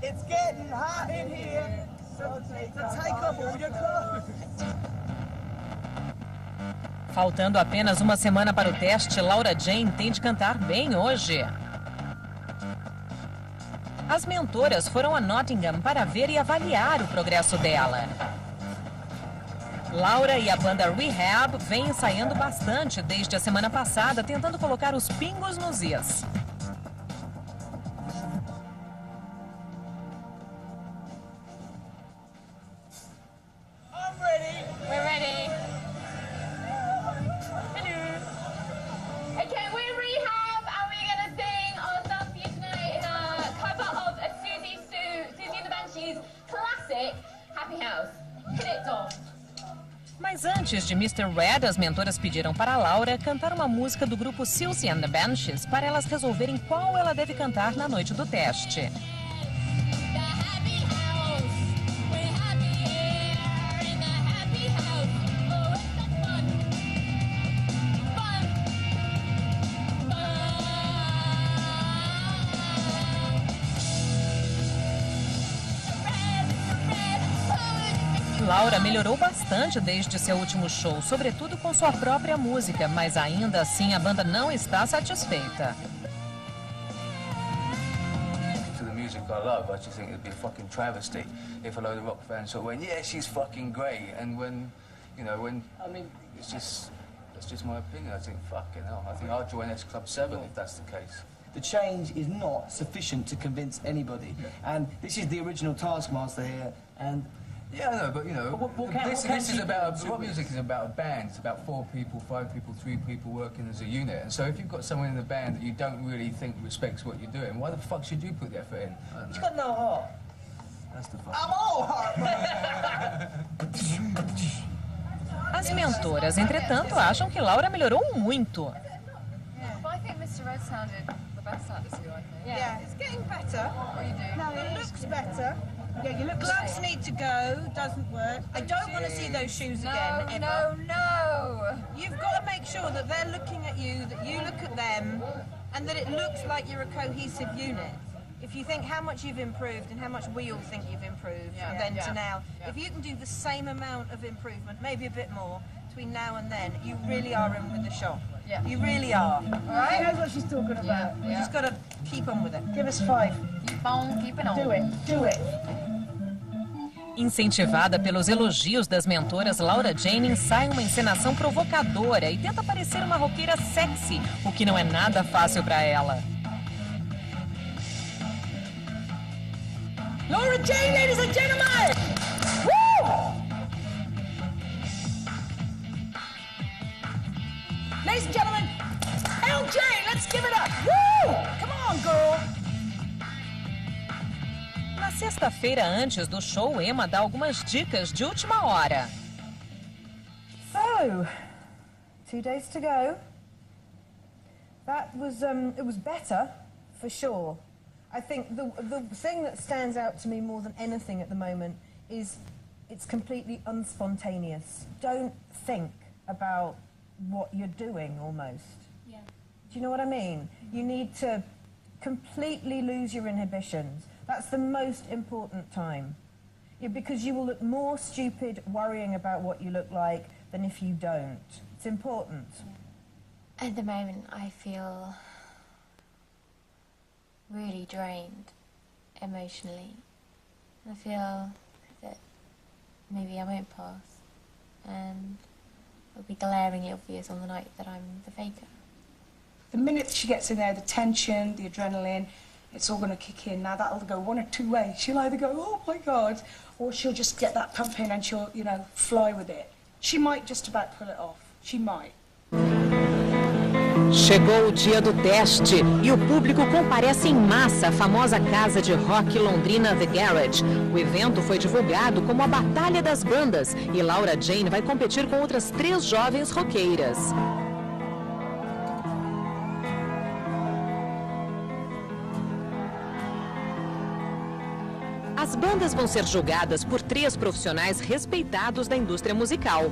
It's getting hot in here, so take off all your clothes. Faltando apenas uma semana para o teste, Laura Jane tem de cantar bem hoje. As mentoras foram a Nottingham para ver e avaliar o progresso dela. Laura e a banda Rehab vêm ensaiando bastante desde a semana passada, tentando colocar os pingos nos is. We're ready. Hello. Okay, we're Rehab and we're going to sing our song for you tonight in our Antes de Mr. Red, as mentoras pediram para Laura cantar uma música do grupo Siouxsie and the Banshees para elas resolverem qual ela deve cantar na noite do teste. Laura melhorou bastante desde seu último show, sobretudo com sua própria música, mas ainda assim a banda não está satisfeita. To the music I love, I just think it'd be a fucking travesty if a load of rock fans sort of went, yeah, she's fucking great, and when, you know, when I mean, that's just my opinion. I think fucking hell. I think I'll join S Club 7 if that's the case. The change is not sufficient to convince anybody, and this is the original Taskmaster here, and. Yeah, I know, but you know, this is about, rock music is about a band. It's about 4 people, 5 people, 3 people working as a unit. And so if you've got someone in the band that you don't really think respects what you're doing, why the fuck should you put the effort in? He's got no heart. That's the fuck. I'm all heart, As mentoras, entretanto, acham que Laura melhorou muito. I think Mr. Red sounded the best out of the two, I think. Yeah, it's getting better. What are you doing? No, it looks better. Yeah, your gloves need to go. Doesn't work. I don't want to see those shoes again. Ever. No. You've got to make sure that they're looking at you, that you look at them, and that it looks like you're a cohesive unit. If you think how much you've improved and how much we all think you've improved then to now, if you can do the same amount of improvement, maybe a bit more, between now and then, you really are in with the shop. Yeah. You really are. All right? She knows what she's talking about. You just got to keep on with it. Give us 5. Keep on keeping on. Do it. Do it. Incentivada pelos elogios das mentoras, Laura Jane ensaia uma encenação provocadora e tenta parecer uma roqueira sexy, o que não é nada fácil para ela. Laura Jane, ladies and gentlemen! Woo! Ladies and gentlemen, LJ, let's give it up! Woo! Come on, girl! Na sexta-feira, antes do show, Emma dá algumas dicas de última hora. So, 2 days to go. That was, it was better, for sure. I think the thing that stands out to me more than anything at the moment is it's completely unspontaneous. Don't think about what you're doing, almost. Yeah. Do you know what I mean? You need to completely lose your inhibitions. That's the most important time. Because you will look more stupid worrying about what you look like than if you don't. It's important. At the moment, I feel really drained emotionally. I feel that maybe I won't pass, and it'll be glaringly obvious on the night that I'm the faker. The minute she gets in there, the tension, the adrenaline, it's all going to kick in. Now that'll go one or two ways. She'll either go, oh my God, or she'll just get that pumping and she'll, you know, fly with it. She might just about pull it off. She might. Chegou o dia do teste e o público comparece em massa à famosa casa de rock londrina The Garage. O evento foi divulgado como a Batalha das Bandas e Laura Jane vai competir com outras 3 jovens roqueiras. As bandas vão ser julgadas por 3 profissionais respeitados da indústria musical.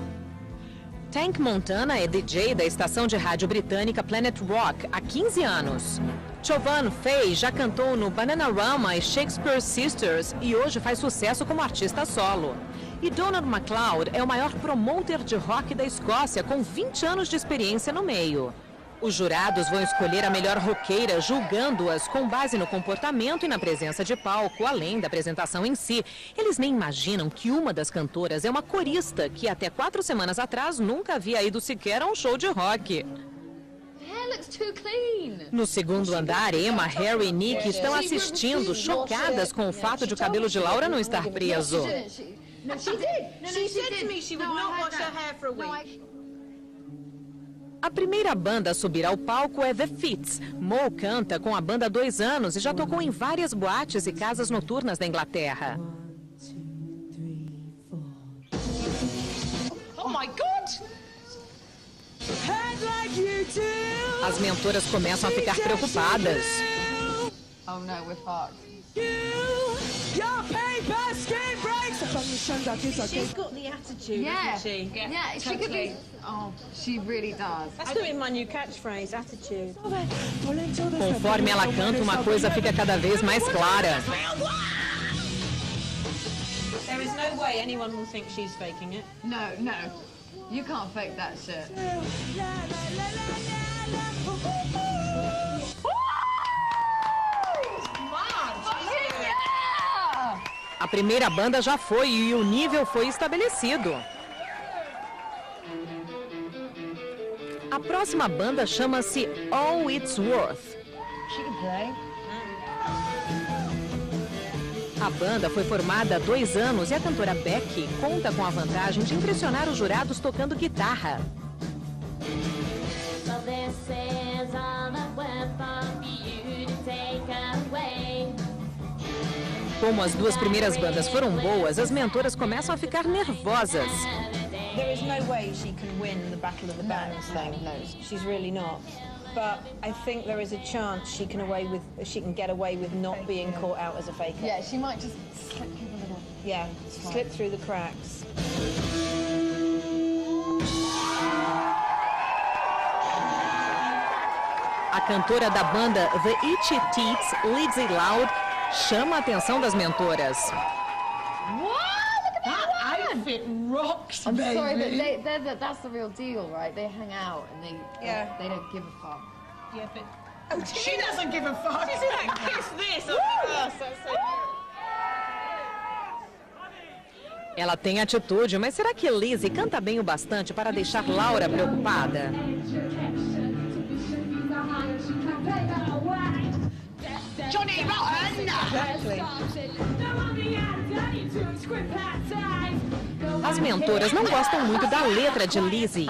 Tank Montana é DJ da estação de rádio britânica Planet Rock há 15 anos. Chovan Fay já cantou no Bananarama e Shakespeare Sisters e hoje faz sucesso como artista solo. E Donald MacLeod é o maior promoter de rock da Escócia com 20 anos de experiência no meio. Os jurados vão escolher a melhor roqueira, julgando-as com base no comportamento e na presença de palco, além da apresentação em si. Eles nem imaginam que uma das cantoras é uma corista que até 4 semanas atrás nunca havia ido sequer a um show de rock. No segundo andar, Emma, Harry e Nick estão assistindo, chocadas com o fato de o cabelo de Laura não estar preso. A primeira banda a subir ao palco é The Fits. Mo canta com a banda há 2 anos e já tocou em várias boates e casas noturnas da Inglaterra. Oh my God! As mentoras começam a ficar preocupadas. Oh no, we're fucked. She's got the attitude, Yeah, hasn't she? yeah, she could be. Oh, she really does. That's going to be my new catchphrase, attitude. Conforme ela canta, uma coisa fica cada vez mais clara. There is no way anyone will think she's faking it. No, no, you can't fake that shit. A primeira banda já foi e o nível foi estabelecido. A próxima banda chama-se All It's Worth. A banda foi formada há 2 anos e a cantora Becky conta com a vantagem de impressionar os jurados tocando guitarra. Como as 2 primeiras bandas foram boas, as mentoras começam a ficar nervosas. There is no way she can win the Battle of the Bands thing. No, she's really not. But I think there is a chance she can get away with not being caught out as a faker. Yeah, she might just slip people a little. Yeah, slip through the cracks. A cantora da banda The Itchy Tits, Lindsay Loud, chama a atenção das mentoras. That outfit rocks, I'm baby. sorry, but that's the real deal, right? They hang out and they don't give a fuck. Yeah, but She doesn't give a fuck. she's like, kiss this on the ass. That's so Ela tem atitude, mas será que Lizzie canta bem o bastante para deixar Laura preocupada? Johnny Rotten! Exactly. As mentoras não gostam muito da letra de Lizzie.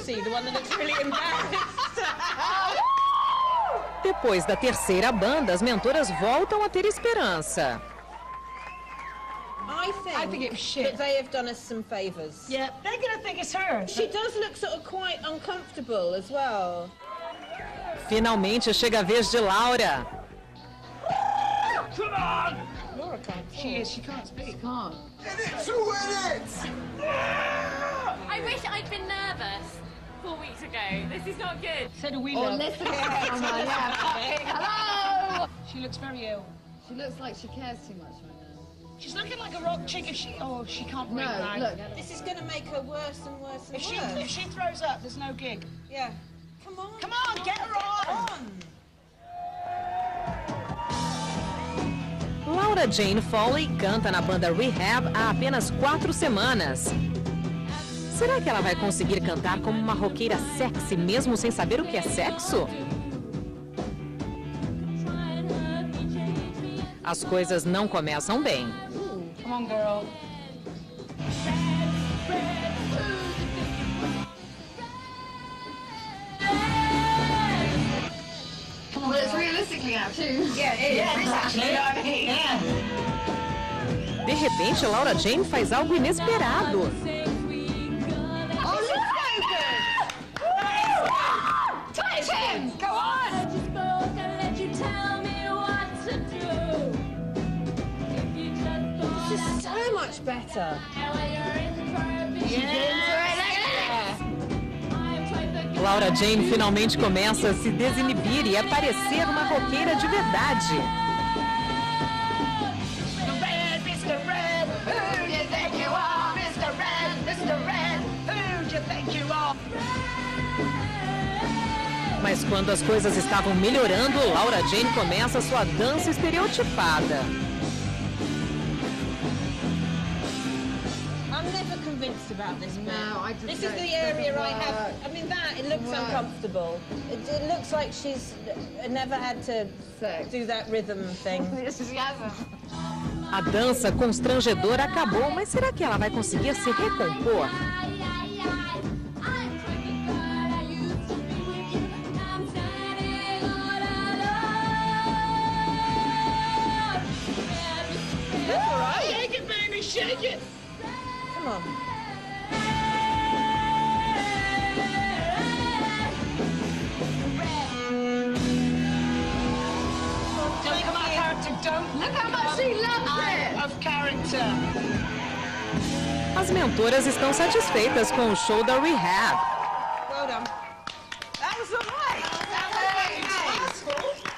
The one that looks really embarrassed. Depois da terceira banda, as mentoras voltam a ter esperança. I think it was shit. That they have done us some favours. Yeah, they're going to think it's her. She does look sort of quite uncomfortable as well. Finalmente chega a vez de Laura. Come on! Laura can't. She can't speak. She can't. I wish I'd been nervous 4 weeks ago. This is not good. So do we. Or listen to someone, yeah, fucking hello! She looks very ill. She looks like she cares too much right now. She's looking like a rock chick. If she can't breathe No, now. look. This is going to make her worse and worse and worse. If she throws up, there's no gig. Yeah. Come on. Come on, get her on. Laura Jane Foley canta na banda Rehab há apenas 4 semanas. Será que ela vai conseguir cantar como uma roqueira sexy mesmo sem saber o que é sexo? As coisas não começam bem. Come on, girl. Well, it's realistically out too. Yeah, it is actually. You know what I mean? Yeah. De repente, Laura Jane faz algo inesperado. Oh, look so good! Touch him! Go on! This is so much better. Laura Jane finalmente começa a se desinibir e a parecer uma roqueira de verdade. Mr. Red, who do you think you are? Mr. Red, who do you think you are? Mas quando as coisas estavam melhorando, Laura Jane começa sua dança estereotipada. I'm never convinced about this. No, I just This is don't- the it area doesn't I have. work. I mean, it looks Work. uncomfortable. It looks like she's never had to do that rhythm thing. A dança constrangedora acabou, mas será que ela vai conseguir se recompor? Bridget! Come on. Don't come out of character, don't. Look how much she loves it. Of character. As mentoras estão satisfeitas com o show da Rehab. Well done. That was all right.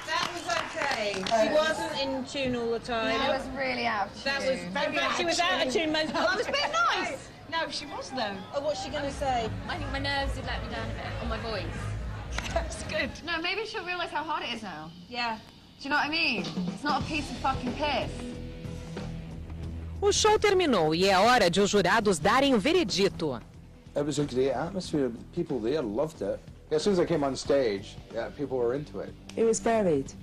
That was okay. She wasn't in tune all the time. She was really out of tune. That was very She was out of tune most of the time. I was being nice. No, she was though. Oh, what's she going to say? I think my nerves did let me down a bit on my voice. That's good. No, maybe she'll realise how hard it is now. Yeah. Do you know what I mean? It's not a piece of fucking piss. O show terminou e é hora de os jurados darem o veredito. It was a great atmosphere. People there loved it. As soon as I came on stage, people were into it. It was varied.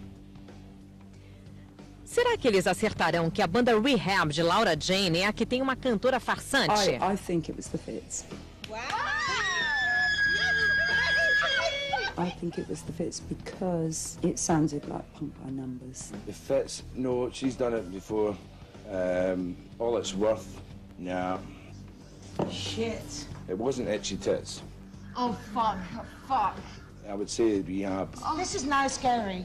Será que eles acertarão que a banda Rehab de Laura Jane é a que tem uma cantora farsante? I think it was the Fits. Wow! I think it was the Fits because it sounded like Punk by Numbers. The Fits, no, she's done it before. All It's Worth, nah. Shit. It wasn't Itchy Tits. Oh, fuck. Fuck. I would say Rehab. Oh, this is now scary.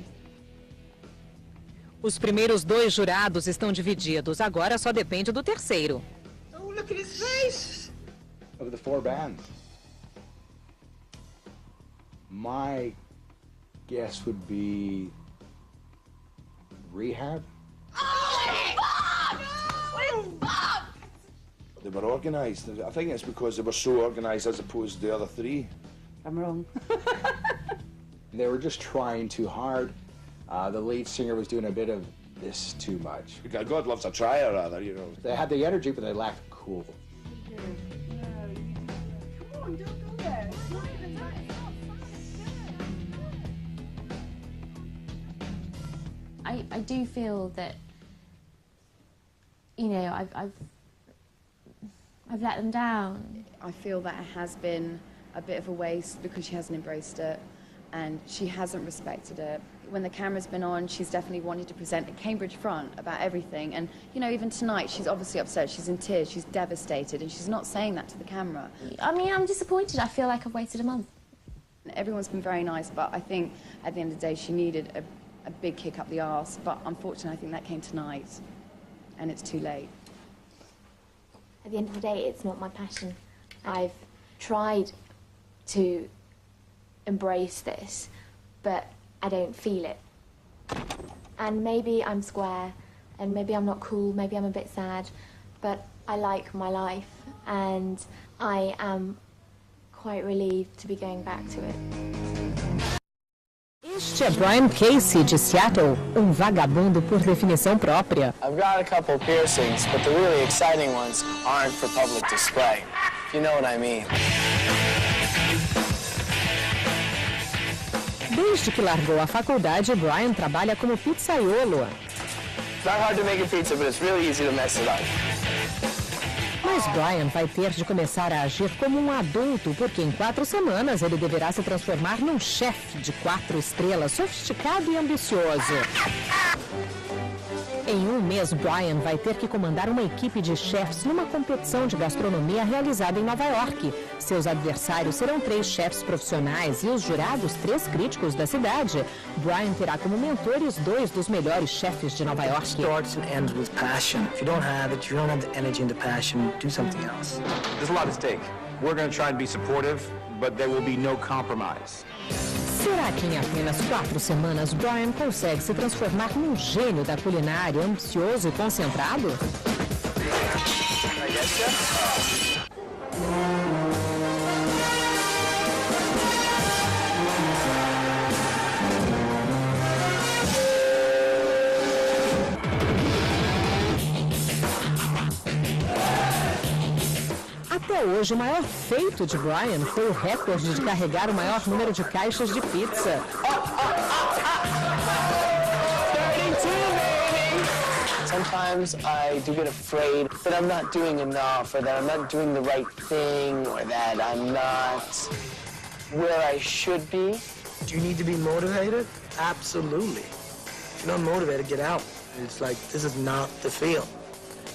Os primeiros dois jurados estão divididos, agora só depende do terceiro. Oh, look at his face. Of the four bands, my guess would be Rehab. They were organised. I think it's because they were so organised as opposed to the other three. I'm wrong. They were just trying too hard. The lead singer was doing a bit of this too much. God loves a trier, rather, you know. They had the energy, but they lacked cool. Come on, don't go there. It's not even that. I do feel that, you know, I've let them down. I feel that it has been a bit of a waste because she hasn't embraced it and she hasn't respected it. When the camera's been on, she's definitely wanted to present a Cambridge front about everything. And, you know, even tonight, she's obviously upset, she's in tears, she's devastated, and she's not saying that to the camera. I mean, I'm disappointed. I feel like I've waited a month. Everyone's been very nice, but I think at the end of the day, she needed a big kick up the arse. But unfortunately, I think that came tonight, and it's too late. At the end of the day, it's not my passion. I've tried to embrace this, but I don't feel it. And maybe I'm square, and maybe I'm not cool, maybe I'm a bit sad, but I like my life, and I am quite relieved to be going back to it. Este é Brian Casey, de Seattle, vagabundo por definição própria. I've got a couple piercings, but the really exciting ones aren't for public display, if you know what I mean. Desde que largou a faculdade, Brian trabalha como pizzaiolo. It's not hard to make a pizza, but it's really easy to mess it up. Mas Brian vai ter de começar a agir como um adulto, porque em 4 semanas ele deverá se transformar num chefe de 4 estrelas, sofisticado e ambicioso. Em um mês, Brian vai ter que comandar uma equipe de chefes numa competição de gastronomia realizada em Nova York. Seus adversários serão 3 chefes profissionais e os jurados 3 críticos da cidade. Brian terá como mentores 2 dos melhores chefes de Nova York. Starts and ends with passion. If you don't have it, you don't have the energy and the passion, do something else. There's a lot at stake. We're going to try and be supportive, but there will be no compromise. Será que em apenas 4 semanas Brian consegue se transformar num gênio da culinária, ambicioso e concentrado? Até hoje, o maior feito de Brian foi o recorde de carregar o maior número de caixas de pizza. Sometimes I do get afraid that I'm not doing enough, or that I'm not doing the right thing, or that I'm not where I should be. Do you need to be motivated? Absolutely. If you're not motivated, get out. It's like, this is not the field.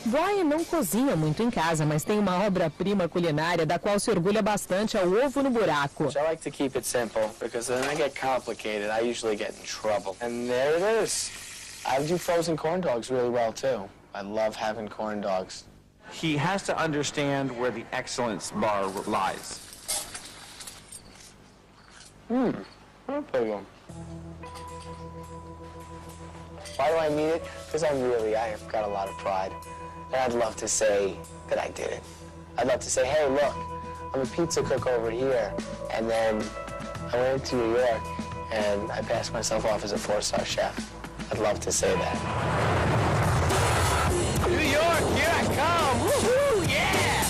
Brian não cozinha muito em casa, mas tem uma obra-prima culinária da qual se orgulha bastante, é o ovo no buraco. I like to keep it simple, because when I get complicated, I usually get in trouble. And there it is. I do frozen corn dogs really well, too. I love having corn dogs. He has to understand where the excellence bar lies. Why do I mean it? Because I've got a lot of pride. And I'd love to say that I did it. I'd love to say, hey, look, I'm a pizza cook over here. And then I went to New York and I passed myself off as a 4-star chef. I'd love to say that. New York, here I come! Woohoo, yeah!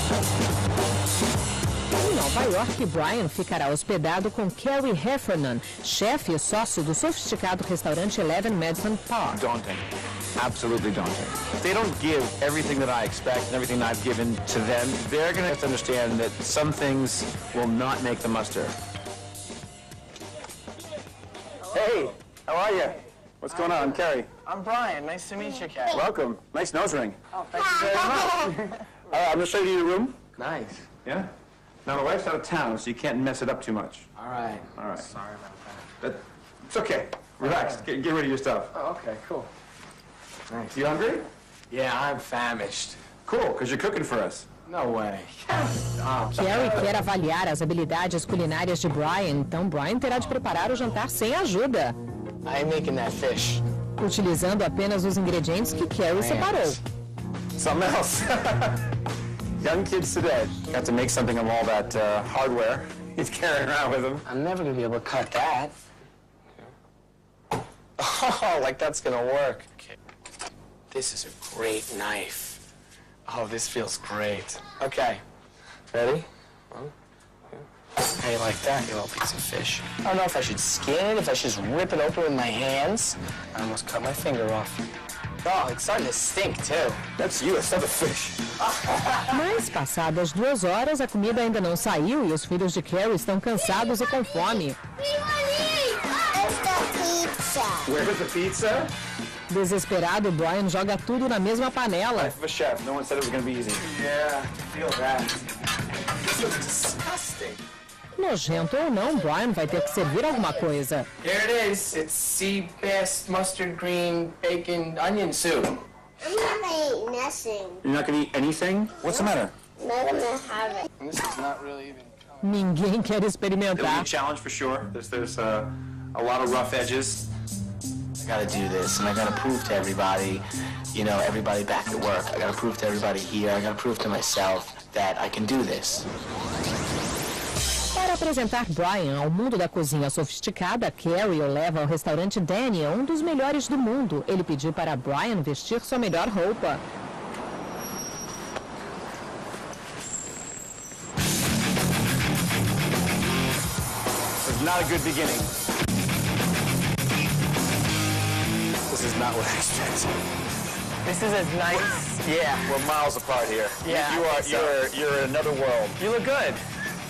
Em Nova York, Brian ficará hospedado com Carrie Heffernan, chefe e sócio do sofisticado restaurante 11 Madison Park. Daunting. Absolutely daunting. If they don't give everything that I expect and everything I've given to them, they're going to have to understand that some things will not make the muster. Hey, how are you? What's going on? I'm Carrie. I'm Brian. Nice to meet you, Kat. Welcome. Nice nose ring. Oh, thank you very much. I'm going to show you your room. Nice. Yeah? Now, my wife's out of town, so you can't mess it up too much. All right. All right. Sorry about that. It's okay. Relax. Get rid of your stuff. Oh, okay, cool. Nice. You hungry? Yeah, I'm famished. Cool, because you're cooking for us. No way. Carrie quer avaliar as habilidades culinárias de Brian, então Brian terá de preparar o jantar sem ajuda. I'm making that fish. Utilizando apenas os ingredientes que Carrie separou. Something else. Young kids today got to make something of all that hardware he's carrying around with him. I'm never going to be able to cut that. Oh, like that's going to work. Okay. This is a great knife. Oh, this feels great. Okay. Ready? How you like that, you little piece of fish? I don't know if I should skin it, if I should just rip it open with my hands. I almost cut my finger off. Oh, it's starting to stink, too. That's you, it's not a fish. Mas, passadas 2 horas, a comida ainda não saiu e os filhos de Carrie estão cansados e com fome. Where's the pizza? Desesperado, Brian joga tudo na mesma panela. Life of a chef. No one said it was going to be easy. Yeah, I feel that. This looks disgusting. Nojento ou não, Brian vai ter que servir alguma coisa. Here it is. It's sea bass, mustard green, bacon, onion soup. I'm not gonna eat nothing. You're not going to eat anything? What's the matter? I'm not gonna have it. This is not really even... Ninguém quer It'll be a experimentar. challenge for sure. There's a lot of rough edges. I gotta do this, and I gotta prove to everybody, everybody back at work. I gotta prove to everybody here, I gotta prove to myself that I can do this. Para apresentar Brian ao mundo da cozinha sofisticada, Carrie o leva ao restaurante Daniel, um dos melhores do mundo. Ele pediu para Brian vestir sua melhor roupa. It's not a good beginning. This is not what I expected. This is as nice. Yeah. We're miles apart here. Yeah, You're in another world. You look good.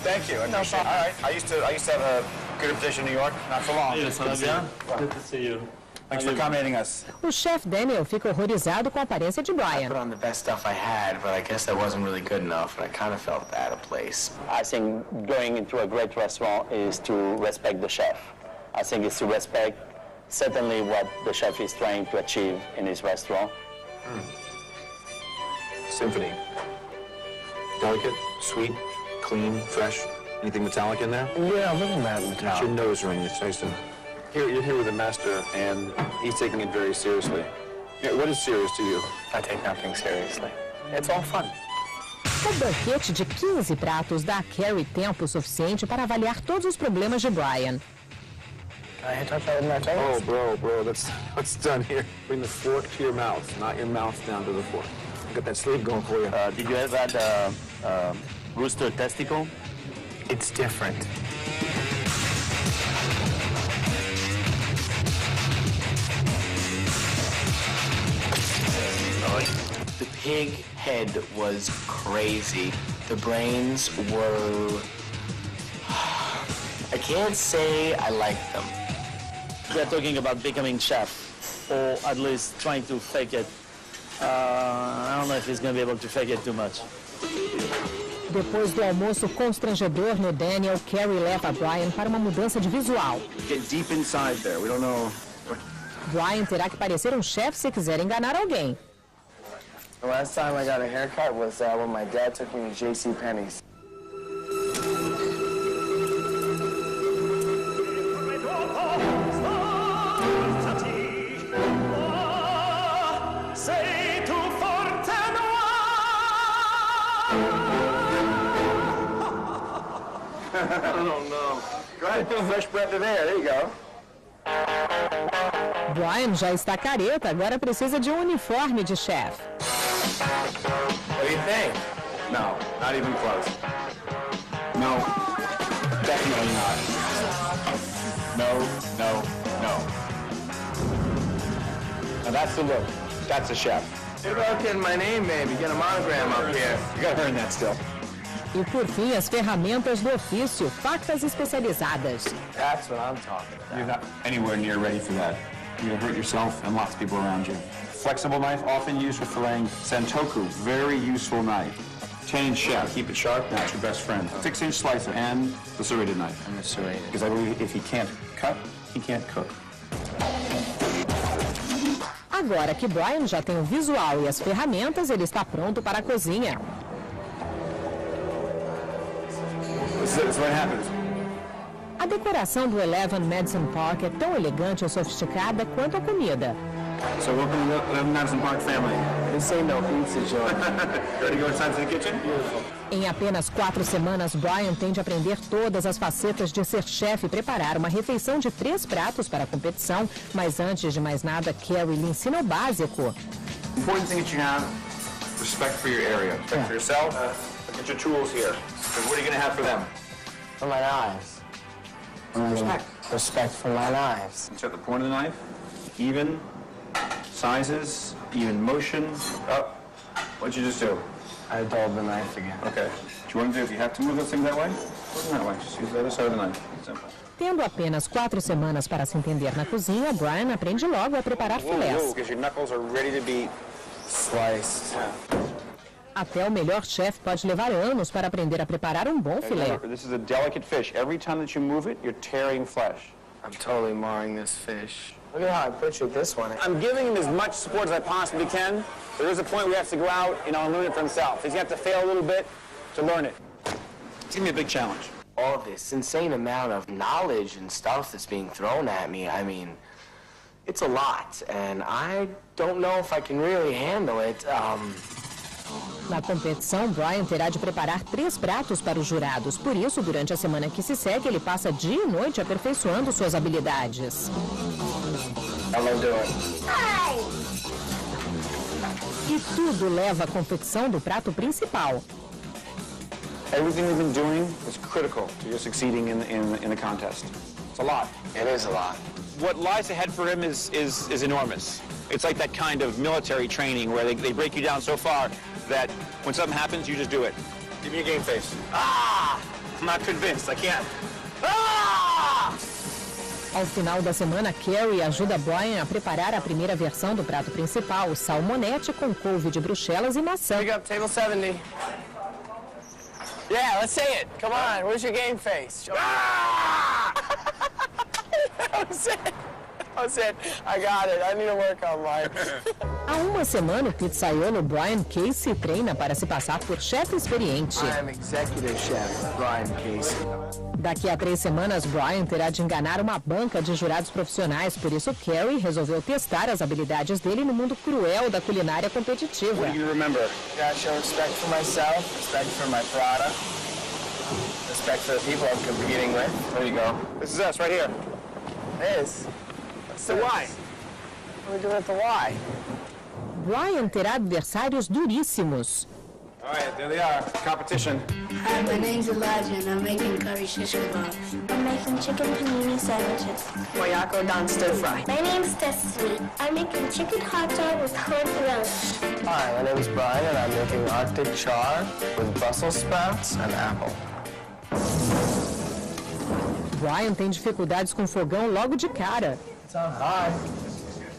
Thank you. I appreciate it. All right. I used to have a good reputation in New York, not for long. Yes, good to see you. Thanks for accommodating us. O chefe Daniel fica horrorizado com a aparência de I Brian. put on the best stuff I had, but I guess that wasn't really good enough, and I kind of felt out of place. I think going into a great restaurant is to respect the chef. I think it's to respect certainly what the chef is trying to achieve in his restaurant. Symphony. Delicate, sweet, clean, fresh. Anything metallic in there? Yeah, a little metallic. It's your nose ring. It's nice to... You're here with a master, and he's taking it very seriously. Yeah, what is serious to you? I take nothing seriously. It's all fun. O banquete de 15 pratos dá a Carrie tempo suficiente para avaliar todos os problemas de Brian. Can I touch that with my toes? Oh, bro, that's what's done here. Bring the fork to your mouth, not your mouth down to the fork. Get that sleeve going for you. Did you ever had rooster testicle? It's different. The pig head was crazy. The brains were... I can't say I liked them. We're talking about becoming chef, or at least trying to fake it. I don't know if he's going to be able to fake it too much. Depois do almoço constrangedor no Daniel, Carrie leva Brian para uma mudança de visual. Get deep inside there. We don't know. Brian terá que parecer um chefe se quiser enganar alguém. The last time I got a haircut was when my dad took me to JCPenney's. Oh, no. Go ahead, feel fresh breath of air. There you go. Brian já está careta, agora precisa de um uniforme de chefe. What do you think? No, not even close. No, definitely not. No, no, no. Now that's the look. That's a chef. What about getting my name, maybe? Get a monogram up here. You gotta earn that still. E por fim, as ferramentas do ofício, facas especializadas. That's what I'm talking about. You're not anywhere near ready for that. You're gonna hurt yourself and lots of people around you. Flexible knife, often used for filleting. Sentoku, very useful knife. 10-inch chef, keep it sharp, that's your best friend. 6-inch slicer, and the serrated knife. And the serrated. Because I believe if he can't cut, he can't cook. Agora que Brian já tem o visual e as ferramentas, ele está pronto para a cozinha. This is what happens. A decoração do 11 Madison Park é tão elegante e sofisticada quanto a comida. So welcome to the 11 Madison Park family. This ain't no pizza joint. Ready to go inside to the kitchen? Beautiful. Em apenas 4 semanas, Brian tem de aprender todas as facetas de ser chefe e preparar uma refeição de 3 pratos para a competição. Mas antes de mais nada, Carrie lhe ensina o básico. The important thing that you have, respect for your area. Respect for yourself. Look at your tools here. What are you going to have for them? For my knives. Respect. Respect for my knives. Insert the point of the knife. Even sizes, even motion. Oh, what'd you just do? I dulled the knife again. Okay. What you want to do, if you have to move those things that way, put them that way. Just use the other side of the knife. Simple. Tendo apenas 4 semanas para se entender na cozinha, Brian aprende logo a preparar filés. Because your knuckles are ready to be sliced. Yeah. Até o melhor chefe pode levar anos para aprender a preparar um bom filé. This is a delicate fish. Every time that you move it, you're tearing flesh. I'm totally marring this fish. Look at how I butchered this one. I'm giving him as much support as I possibly can. There is a point where he has to go out, and learn it for himself. He's going to have to fail a little bit to learn it. It's going to be a big challenge. All this insane amount of knowledge and stuff that's being thrown at me, I mean, it's a lot, and I don't know if I can really handle it. Na competição, Brian terá de preparar 3 pratos para os jurados. Por isso, durante a semana que se segue, ele passa dia e noite aperfeiçoando suas habilidades. E tudo leva à confecção do prato principal. Everything we've been doing is critical to your succeeding in the contest. It's a lot. It is a lot. What lies ahead for him is enormous. It's like that kind of military training where they break you down so far that when something happens, you just do it. Give me a game face. Ah! I'm not convinced. I can't. Ah! Ao final da semana, Carrie ajuda Brian a preparar a primeira versão do prato principal, salmonete com couve de Bruxelas e maçã. Pick up table 70. Yeah, let's say it. Come on. Where's your game face? Ah! That was it. That's it. I got it. I need to work on mine. Há uma semana, o pizzaiolo Brian Casey treina para se passar por chefe experiente. I am executive chef Brian Casey. Daqui a 3 semanas, Brian terá de enganar uma banca de jurados profissionais. Por isso, Carrie resolveu testar as habilidades dele no mundo cruel da culinária competitiva. What do you remember? Gotta show respect for myself, respect for my product, respect for the people I'm competing with. There you go. This is us right here. This. The Y. What are we doing at the Y? Brian terá adversários duríssimos. All right, there they are. Competition. Hi, my name's Elijah, and I'm making curry shish kebabs. I'm making chicken panini sandwiches. Wayako don stir fry. My name's Destiny. I'm making chicken hot dog with corn relish. Hi, my name is Brian, and I'm making Arctic char with Brussels sprouts and apple. Brian tem dificuldades com fogão logo de cara. It's on high.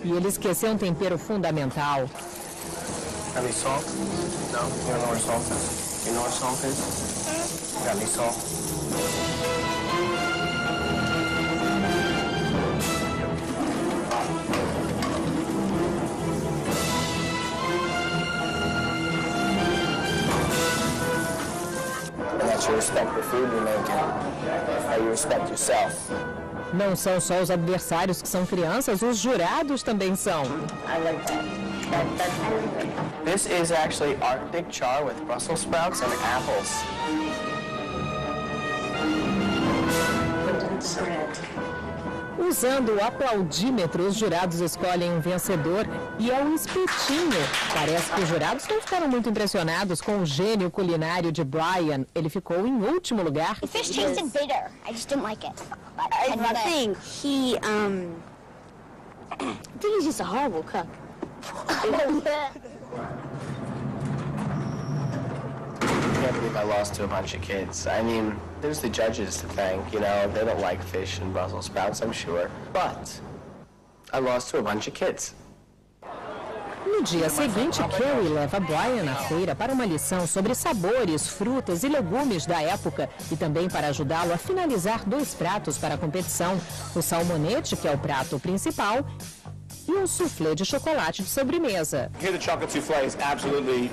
E ele esqueceu um tempero fundamental. Any salt? No? You don't know where salt is? You know where salt is? Got any salt? And that you respect the food you're making. That you respect yourself. Não são só os adversários que são crianças, os jurados também são. I like that. This is actually Arctic char with Brussels sprouts and apples. Usando o aplaudímetro, os jurados escolhem um vencedor e é o espetinho. Parece que os jurados não ficaram muito impressionados com o gênio culinário de Brian. Ele ficou em último lugar. The fish tasted bitter. I just didn't like it. I think he, I think he's just a horrible cook. I can't believe I lost to a bunch of kids. I mean, there's the judges to thank, you know, they don't like fish and Brussels sprouts, I'm sure. But I lost to a bunch of kids. No dia seguinte, Carrie leva Brian à feira para uma lição sobre sabores, frutas e legumes da época e também para ajudá-lo a finalizar 2 pratos para a competição, o salmonete, que é o prato principal, e um soufflé de chocolate de sobremesa. Here the chocolate soufflé is absolutely,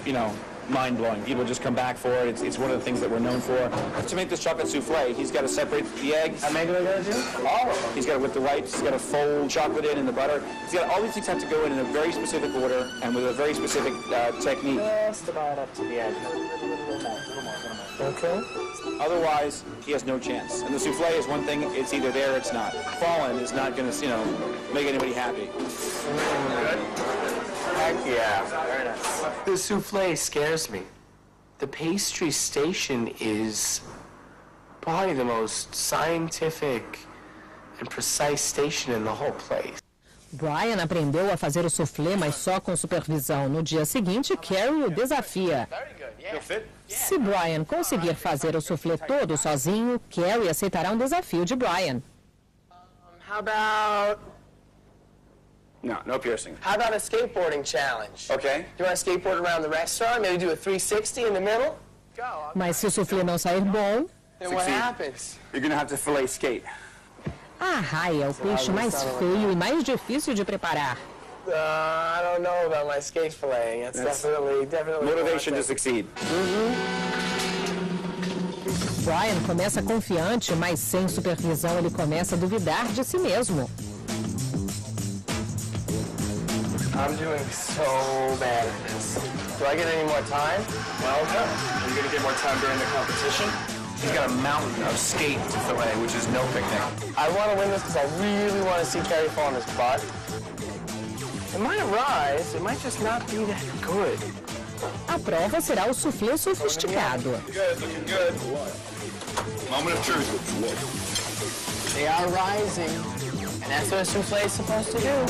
mind-blowing. People just come back for it. It's one of the things that we're known for. To make this chocolate soufflé, he's got to separate the eggs. How many do I gotta do? All of them. He's got to whip the whites. He's got to fold chocolate in the butter. He's got all these things have to go in a very specific order and with a very specific technique. Just about up to the edge. Okay. Otherwise, he has no chance. And the soufflé is one thing. It's either there or it's not. Falling is not going to, make anybody happy. Good. Heck yeah. Very nice. The souffle scares me. The pastry station is probably the most scientific and precise station in the whole place. Brian aprendeu a fazer o soufflé, mas só com supervisão. No dia seguinte, Carrie o desafia. Se Brian conseguir fazer o soufflé todo sozinho, Carrie aceitará um desafio de Brian. How about... No piercing. How about a skateboarding challenge? Okay. You want to skateboard around the restaurant? Maybe do a 360 in the middle? Mas se o soufflé não sair bom... Then what happens? You're going to have to fillet skate. A raia é o peixe mais feio e mais difícil de preparar. I don't know about my skate filleting. That's definitely motivation to succeed. Brian começa confiante, mas sem supervisão ele começa a duvidar de si mesmo. I'm doing so bad at this. Do I get any more time? Well, you're going to get more time during the competition. He's got a mountain of skate to fillet, which is no picnic. I want to win this because I really want to see Carrie fall on his butt. It might rise, it might just not be that good. A prova será o soufflé sofisticado. Good, looking good. Moment of truth. They are rising, and that's what a soufflé is supposed to do.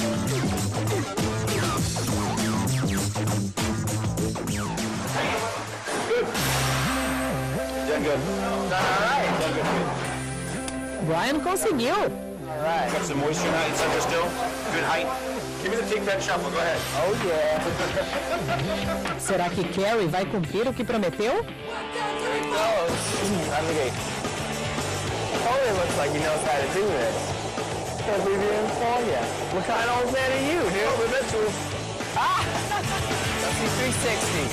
Good. Done good. Done all right. Done good. Brian conseguiu. All right. Got some moisture in the center still. Good height. Give me the take that shuffle. Go ahead. Oh, yeah. Será que Carrie vai cumprir o que prometeu? Here it goes. Out of the gate. Totally looks like he knows how to do this. Can't believe he didn't fall yet. What kind of old man are you, dude? Oh, that's true. Ah! Let's see 360.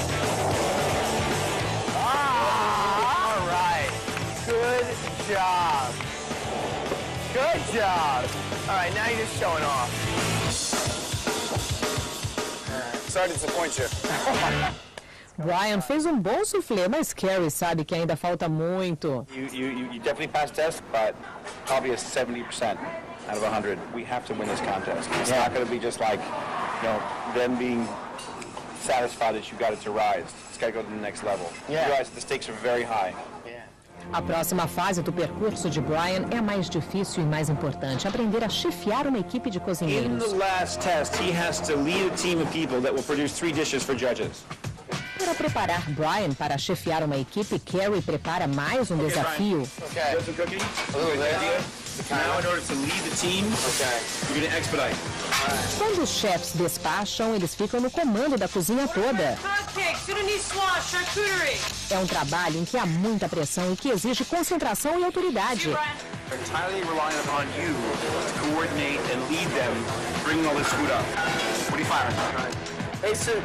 Ah! All right. Good job. Good job. All right, now you're just showing off. Sorry to disappoint you. Brian fez um bom soufflé, mas Carrie sabe que ainda falta muito. You definitely passed test, but probably a 70% out of 100. We have to win this contest. It's not going to be just like, them being satisfied that you got it to rise. It's got to go to the next level. You realize the stakes are very high. A próxima fase do percurso de Brian é a mais difícil e mais importante, aprender a chefiar uma equipe de In cozinheiros. the last test, he has to lead a team of people that will produce 3 dishes for judges. Para preparar Brian para chefiar uma equipe, Carrie prepara mais um desafio. Okay. You have some cooking? A little bit. Now, in order to lead the team, you're going to expedite. Quando os chefs despacham, eles ficam no comando da cozinha toda. É um trabalho em que há muita pressão e que exige concentração e autoridade. They're entirely reliant upon you to coordinate and lead them, bringing all this food up. What are you firing? Hey, Sue,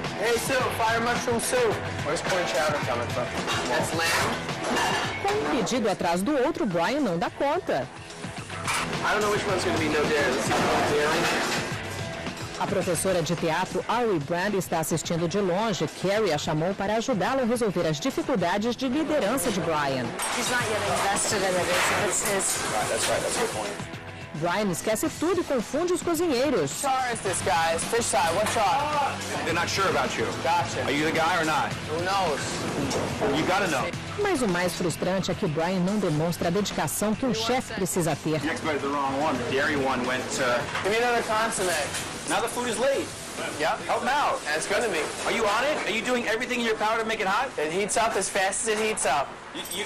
fire mushroom soup. Where's corn chowder coming from? That's lamb? Com um pedido atrás do outro, Brian não dá conta. I don't know which one's going to be no dairy. Let's see if it's dairy. A professora de teatro Ari Brand está assistindo de longe. Carrie a chamou para ajudá-la a resolver as dificuldades de liderança de Brian. He's not yet invested in it. It's his. That's right. That's a good point. Brian esquece tudo e confunde os cozinheiros. Which char is this, guys? Fish side, what char? They're not sure about you. Gotcha. Are you the guy or not? Who knows? You gotta know. Mas o mais frustrante é que Brian não demonstra a dedicação que um chefe precisa ter. You expected the wrong one. The dairy one went to... Give me another consomme. Now the food is late. Yeah. Help him out. It's gonna be. Are you on it? Are you doing everything in your power to make it hot? It heats up as fast as it heats up.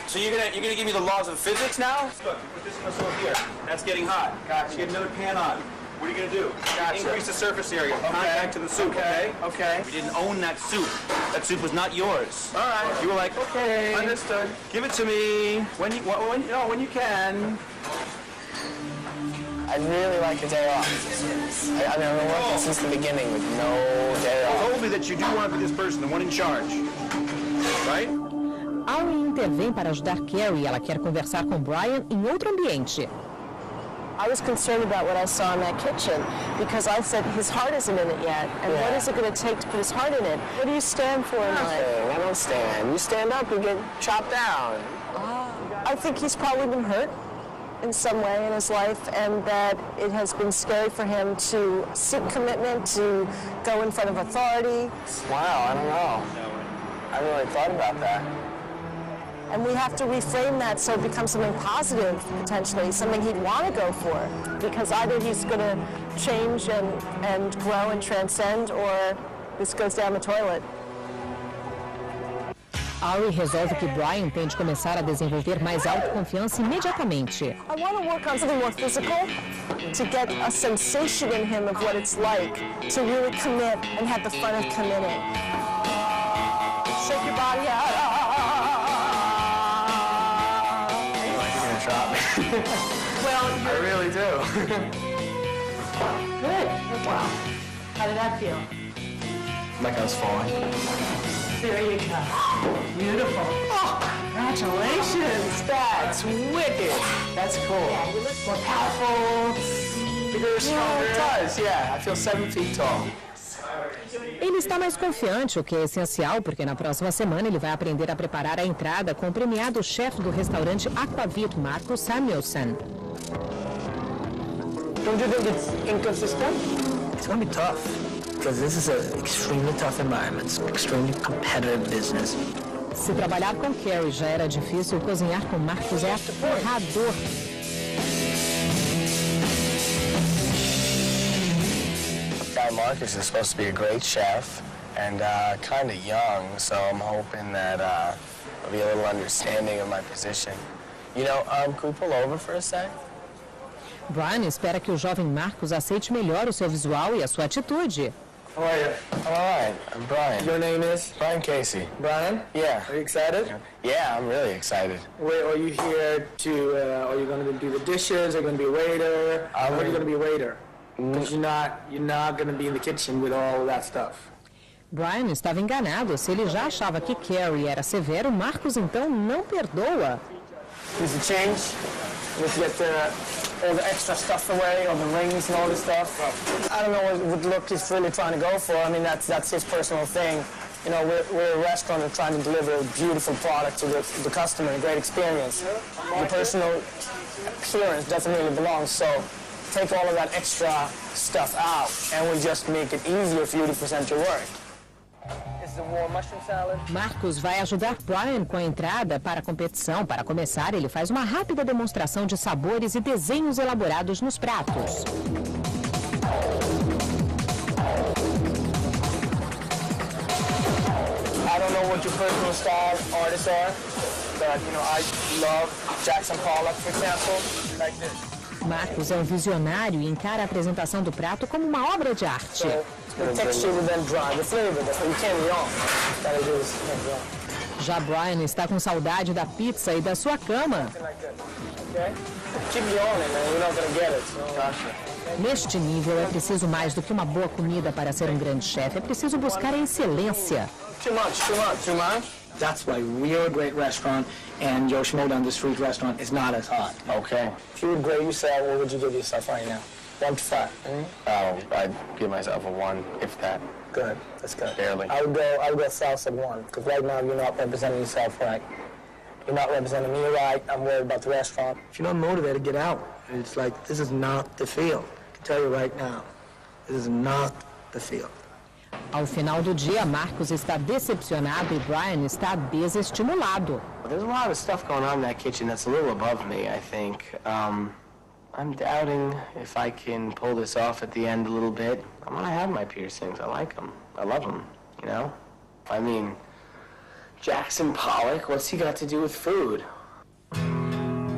So you're gonna give me the laws of physics now? Look, you put this in the stove here. That's getting hot. Gotcha. You get another pan on. What are you gonna do? Gotcha. Increase the surface area. Contact to the soup. Okay. Okay. You didn't own that soup. That soup was not yours. All right. You were like, okay. Understood. Give it to me when you can. I'd really like a day off. I've been working since the beginning with no day off. You told me that you do want to be this person, the one in charge, right? Ari intervém para ajudar Carrie. Ela quer conversar com Brian em outro ambiente. I was concerned about what I saw in that kitchen because I said his heart isn't in it yet. And what is it going to take to put his heart in it? What do you stand for in life? I don't stand. You stand up, you get chopped down. I think he's probably been hurt in some way in his life, and that it has been scary for him to seek commitment, to go in front of authority. Wow, I don't know. I haven't really thought about that. And we have to reframe that so it becomes something positive, potentially, something he'd want to go for. Because either he's going to change and grow and transcend, or this goes down the toilet. Ari resolve que Brian tem de começar a desenvolver mais autoconfiança imediatamente. I want to work on something more physical, to get a sensation in him of what it's like to really commit and have the fun of committing. Shake your body out. You're gonna drop me. Well, I really do. Good. Wow. How did that feel? Like I was falling. There you go. Beautiful. Oh, congratulations. That's wicked. That's cool. Yeah, you look more powerful, bigger, stronger. It does, yeah. I feel 7 feet tall. Ele está mais confiante, o que é essencial, porque na próxima semana ele vai aprender a preparar a entrada com o premiado chefe do restaurante Aquavit, Marcus Samuelson. Don't you think it's inconsistent? It's going to be tough, because this is an extremely tough environment. It's extremely competitive business. Se trabalhar com Carrie já era difícil, cozinhar com Marcus é aterrador. Guy Marcus is supposed to be a great chef and kind of young, so I'm hoping that there'll be a little understanding of my position. You know, can we pull over for a sec? Brian espera que o jovem Marcus aceite melhor o seu visual e a sua atitude. How are you? I'm all right. I'm Brian. Your name is? Brian Casey. Brian? Yeah. Are you excited? Yeah, I'm really excited. Wait, are you here to, are you going to do the dishes? Are you going to be a waiter? Are you going to be a waiter? Because you're not going to be in the kitchen with all of that stuff. Brian estava enganado. Se ele já achava que Carrie era severo, Marcus então não perdoa. Is the change? Let's get all the extra stuff away, all the rings and all this stuff. I don't know what look he's really trying to go for. I mean, that's his personal thing. You know, we're a restaurant and trying to deliver a beautiful product to the customer, a great experience. The personal appearance doesn't really belong, so take all of that extra stuff out, and we'll just make it easier for you to present your work. Is the warm mushroom salad? Marcus vai ajudar Brian com a entrada para a competição. Para começar, ele faz uma rápida demonstração de sabores e desenhos elaborados nos pratos. I don't know what your personal style artists are, but you know, I love Jackson Pollock, for example, like this. Marcos é um visionário e encara a apresentação do prato como uma obra de arte. The texture will then dry. The flavor, that's what you can't yawn. Gotta do is can't yawn. Já Brian está com saudade da pizza e da sua cama. Okay? Keep yawning, man. You're not gonna get it. Gotcha. Neste nível, é preciso mais do que uma boa comida para ser um grande chefe. É preciso buscar a excelência. Too much. That's why we're a great restaurant, and Yoshimoto on the Street restaurant is not as hot. Okay. If you would grade yourself, what would you give yourself right now? 1 to 5. Oh, I'd give myself a 1, if that. Good. That's good. Barely. I would go south at 1, because right now you're not representing yourself right. You're not representing me right. I'm worried about the restaurant. If you're not motivated, get out. It's like, this is not the field. I can tell you right now, this is not the field. Ao final do dia, Marcos está decepcionado e Brian está desestimulado. There's a lot of stuff going on in that kitchen that's a little above me, I think. I'm doubting if I can pull this off at the end a little bit. I'm gonna have my piercings. I like them. I love them, you know? I mean, Jackson Pollock, what's he got to do with food?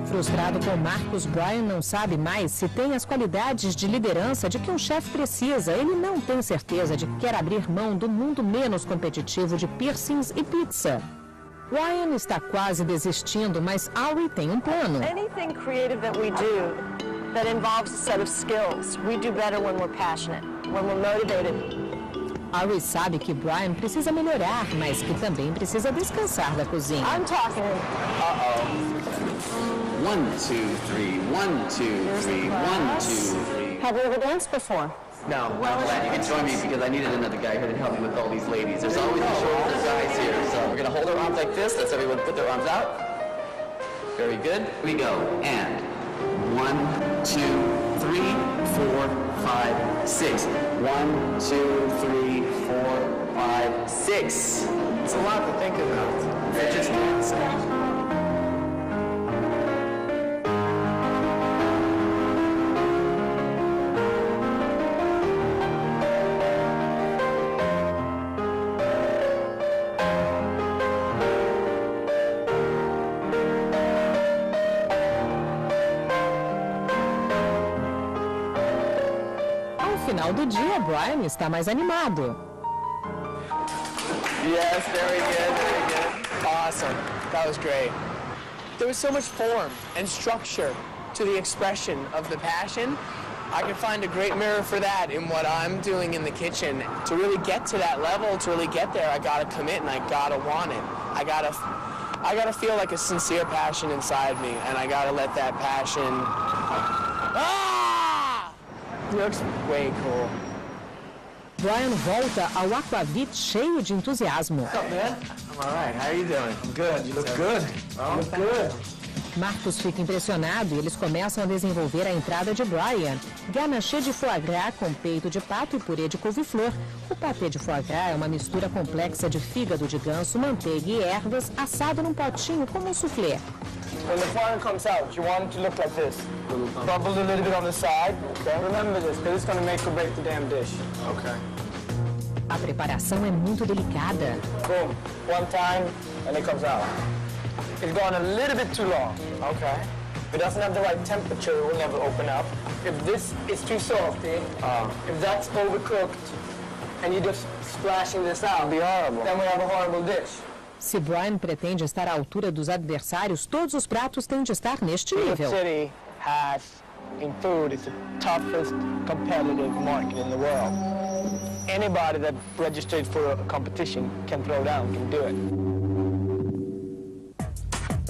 Frustrado com Marcos, Brian não sabe mais se tem as qualidades de liderança de que um chefe precisa. Ele não tem certeza de que quer abrir mão do mundo menos competitivo de piercings e pizza. Brian está quase desistindo, mas Ari tem um plano. Anything creative that we do that involves a set of skills, we do better when we're passionate, when we're motivated. Ari sabe que Brian precisa melhorar, mas que também precisa descansar da cozinha. I'm talking. 1, 2, 3, 1, 2, 3, 1, 2, 3. Have you ever danced before? No, I'm glad you could join me because I needed another guy here to help me with all these ladies. There's always a shortage of guys here, so we're gonna hold our arms like this. Let's everyone put their arms out. Very good. Here we go. And 1, 2, 3, 4, 5, 6. 1, 2, 3, 4, 5, 6. It's a lot to think about. They're just dancing. No final do dia, Brian está mais animado. Yes, very good. Awesome. That was great. There was so much form and structure to the expression of the passion. I can find a great mirror for that in what I'm doing in the kitchen. To really get to that level, to really get there, I gotta commit and I gotta want it. I gotta feel like a sincere passion inside me, and I gotta let that passion. It looks way cool. Brian volta ao Aquavit cheio de entusiasmo. What's up, man? I'm all right. How are you doing? I'm good. You look good. You look good. Marcos fica impressionado e eles começam a desenvolver a entrada de Brian. Ganache de foie gras com peito de pato e purê de couve-flor. O patê de foie gras é uma mistura complexa de fígado de ganso, manteiga e ervas assado num potinho como um soufflé. When the foie comes out, you want it to look like this. Bubble a little bit on the side. Okay. Remember this, because it's going to make or break the damn dish. Okay. A preparação é muito delicada. Boom. One time, and it comes out. It's gone a little bit too long. Okay. If it doesn't have the right temperature, it will never open up. If this is too salty, if that's overcooked, and you're just splashing this out, it'll be horrible. Then we have a horrible dish. Se Brian pretende estar à altura dos adversários, todos os pratos têm de estar neste nível. The city has, in food, it's the toughest competitive market in the world. Anybody that registered for a competition can throw down, can do it.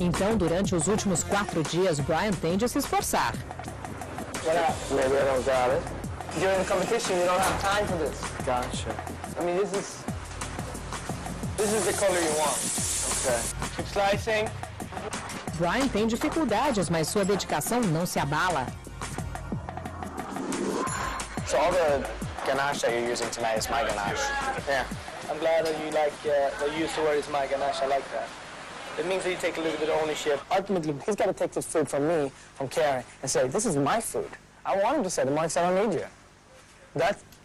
Então, durante os últimos 4 dias, Brian tem de se esforçar. Maybe I don't got it. During the competition, you don't have time for this. Gotcha. I mean, this is the color you want. Okay. Keep slicing. Brian tem dificuldades, mas sua dedicação não se abala. So all the ganache that you're using tonight is my ganache. Yeah. I'm glad that you like that you use the word is my ganache. I like that. It means that you take a little bit of ownership. Ultimately, he's got to take this food from me, from Karen, and say, this is my food. I want him to say, the Mark said, I don't need you.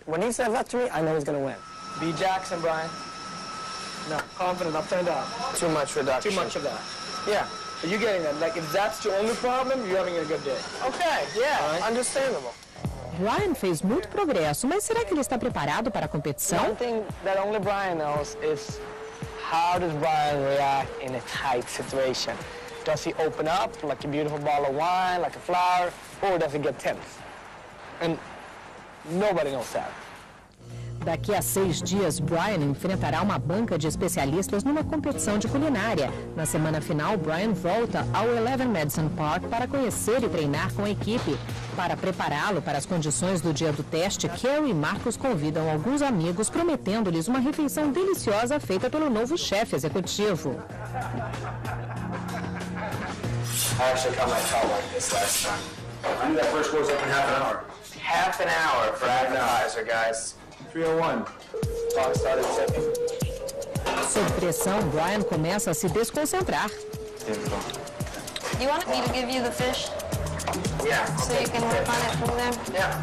When he says that to me, I know he's going to win. B. Jackson, Brian. No, confident, I've turned out. Too much reduction. Too much of that. Yeah. Are you getting that? Like, if that's the only problem, you're having a good day. Okay, yeah, understandable. Brian fez muito progresso, mas será que ele está preparado para a competição? One thing that only Brian knows is how does Brian react in a tight situation? Does he open up like a beautiful bottle of wine, like a flower, or does he get tense? And nobody knows that. Daqui a 6 dias, Brian enfrentará uma banca de especialistas numa competição de culinária. Na semana final, Brian volta ao 11 Madison Park para conhecer e treinar com a equipe. Para prepará-lo para as condições do dia do teste, Carrie e Marcos convidam alguns amigos, prometendo-lhes uma refeição deliciosa feita pelo novo chefe executivo. I actually cut my toe like this last time. I knew that first goes up in half an hour. Half an hour for appetizer, guys. 301. Clock started ticking. Sob pressão, Brian começa a se desconcentrar. You want me to give you the fish? Yeah. So you can work on it from there? Yeah.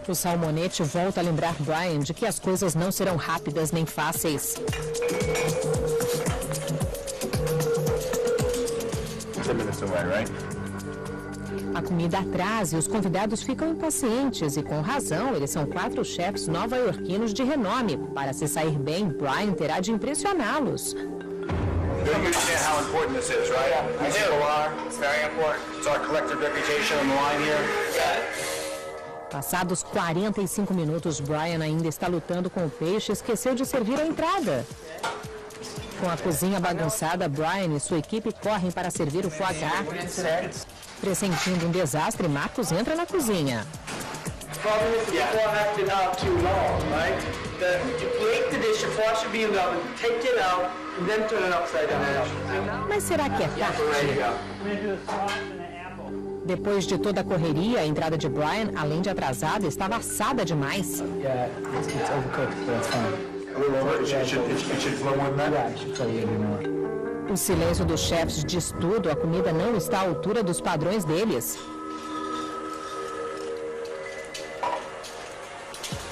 O salmonete volta a lembrar Brian de que as coisas não serão rápidas nem fáceis. 10 minutes away, right? A comida atrasa e os convidados ficam impacientes e, com razão, eles são 4 chefes nova-iorquinos de renome. Para se sair bem, Brian terá de impressioná-los. You understand how important this is, right? I do. It's very important. It's our collective reputation on the line here. Passados 45 minutos, Brian ainda está lutando com o peixe e esqueceu de servir a entrada. Com a cozinha bagunçada, Brian e sua equipe correm para servir o foie gras. Pressentindo um desastre, Marcos entra na cozinha. Mas será que é tarde? Depois de toda a correria, a entrada de Brian, além de atrasada, estava assada demais. O silêncio dos chefes diz tudo, a comida não está à altura dos padrões deles.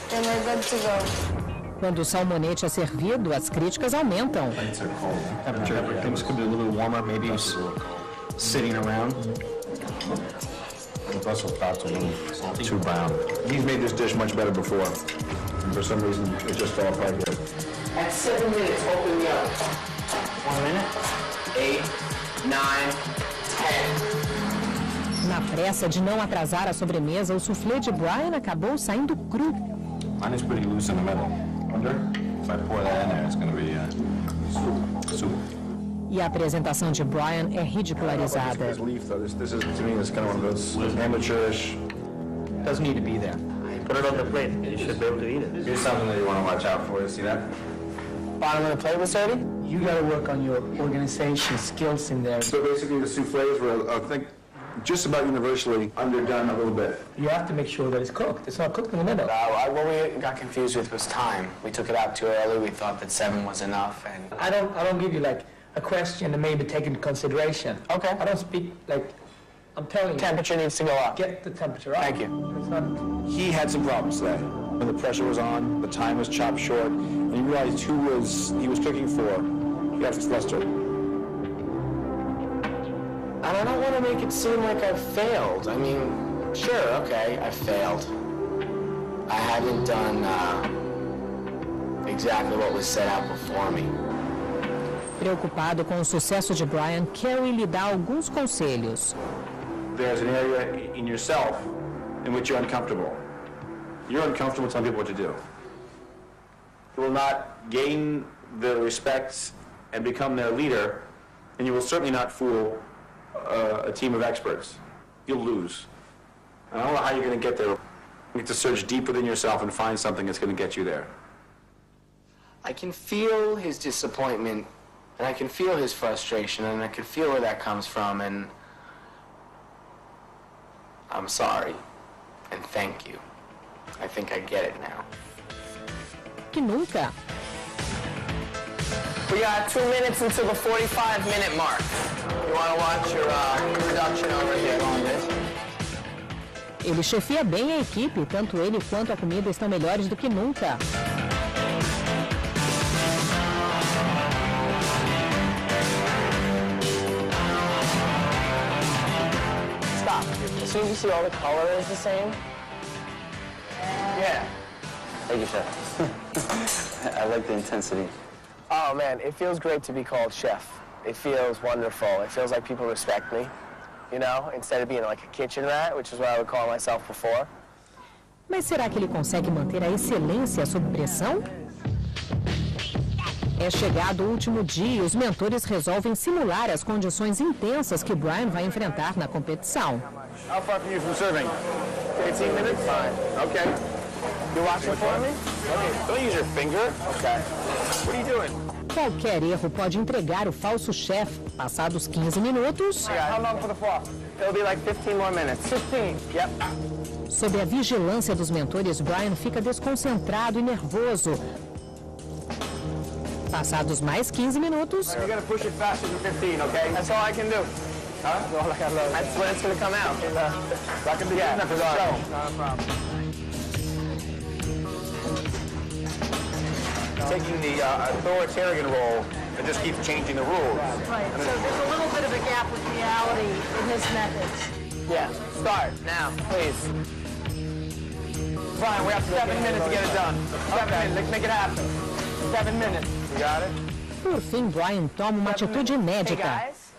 Then we're good to go. Quando o salmonete é servido, as críticas aumentam. Things could be a little warmer, maybe sitting around. It's also perhaps a little too brown. He's made this dish much better before. And for some reason, it just fell apart here. At 7 minutes, open me up. 1 minute. 8, 9, 10. Na pressa de não atrasar a sobremesa, o soufflé de Brian acabou saindo cru. Mine is pretty loose in the middle. Wonder if I pour that in there, it's going to be soup. E a apresentação de Brian é ridicularizada. This leaf, though, this is to me, it's kind of one of those amateurish. Doesn't need to be there. Put it on the plate. You should be able to eat it. Here's something that you want to watch out for. You see that? Bottom of the plate was dirty? You got to work on your organization skills in there. So basically, the soufflés were, I think, just about universally underdone a little bit. You have to make sure that it's cooked. It's not cooked in the middle. What we got confused with was time. We took it out too early. We thought that 7 was enough. And I don't give you like a question that may be taken into consideration. Okay. I don't speak like. I'm telling you. Temperature needs to go up. Get the temperature up. Thank you. It's not... He had some problems today. When the pressure was on, the time was chopped short, and he realized who he was cooking for. He asked Lester. And I don't want to make it seem like I've failed. I mean, sure, okay, I failed. I haven't done exactly what was set out before me. Preocupado com o sucesso de Brian, Carrie lhe dá alguns conselhos. There's an area in yourself in which you're uncomfortable. You're uncomfortable telling people what to do. You will not gain their respect and become their leader, and you will certainly not fool a team of experts. You'll lose. I don't know how you're going to get there. You need to search deep within yourself and find something that's going to get you there. I can feel his disappointment, and I can feel his frustration, and I can feel where that comes from, and I'm sorry, and thank you. I think I get it now. Que nunca. We got 2 minutes until the 45-minute mark. You want to watch your production overview on this? Ele chefia bem a equipe, tanto ele quanto a comida estão melhores do que nunca. as soon as you see all the color is the same. Yeah. Thank you, Chef. I like the intensity. Oh man, it feels great to be called chef. It feels wonderful. It feels like people respect me, you know, instead of being like a kitchen rat, which is what I would call myself before. Mas será que ele consegue manter a excelência sob pressão? É chegado o último dia e os mentores resolvem simular as condições intensas que Brian vai enfrentar na competição. How far from you from serving? 15 minutes? Fine. Okay. You watching for me? Don't use your finger. Okay. What are you doing? Qualquer erro pode entregar o falso chefe. Passados 15 minutos... How long for the fall? It'll be like 15 more minutes. 15? Yep. Sob a vigilância dos mentores, Brian fica desconcentrado e nervoso. Passados mais 15 minutos... You're gonna push it faster than 15, okay? That's all I can do. Huh? That's when it's gonna come out. That can be Yeah, good enough for the show. not a problem. Taking the authoritarian role and just keeps changing the rules. Right, so there's a little bit of a gap with reality in his methods. Yeah, start now, please. Fine, we have 7 minutes to get it done. 7 minutes, let's make it happen. 7 minutes. You got it? Por fim, Brian toma uma atitude Hey inédita. guys,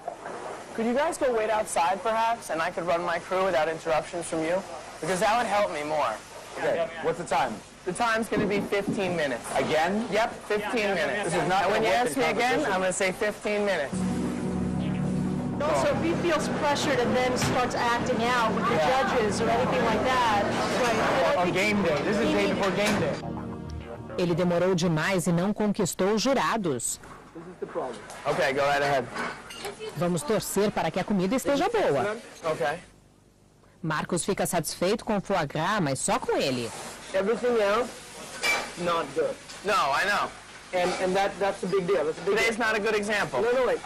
could you guys go wait outside perhaps, and I could run my crew without interruptions from you? Because that would help me more. Okay, what's the time? The time's going to be 15 minutes. Again? Yep, 15 minutes. This is not And when gonna you work ask in me again, competition. I'm going to say 15 minutes. Also, if he feels pressured and then starts acting out with the judges or anything like that, right? On game day. This is the day before game day. Ele demorou demais e não conquistou os jurados. Okay, go right ahead. Vamos torcer para que a comida esteja boa. Okay. Marcos fica satisfeito com o foie gras, mas só com ele. Everything else, not good. No, I know. And that's a big deal. That's a big Today's deal. not a good example. No, wait.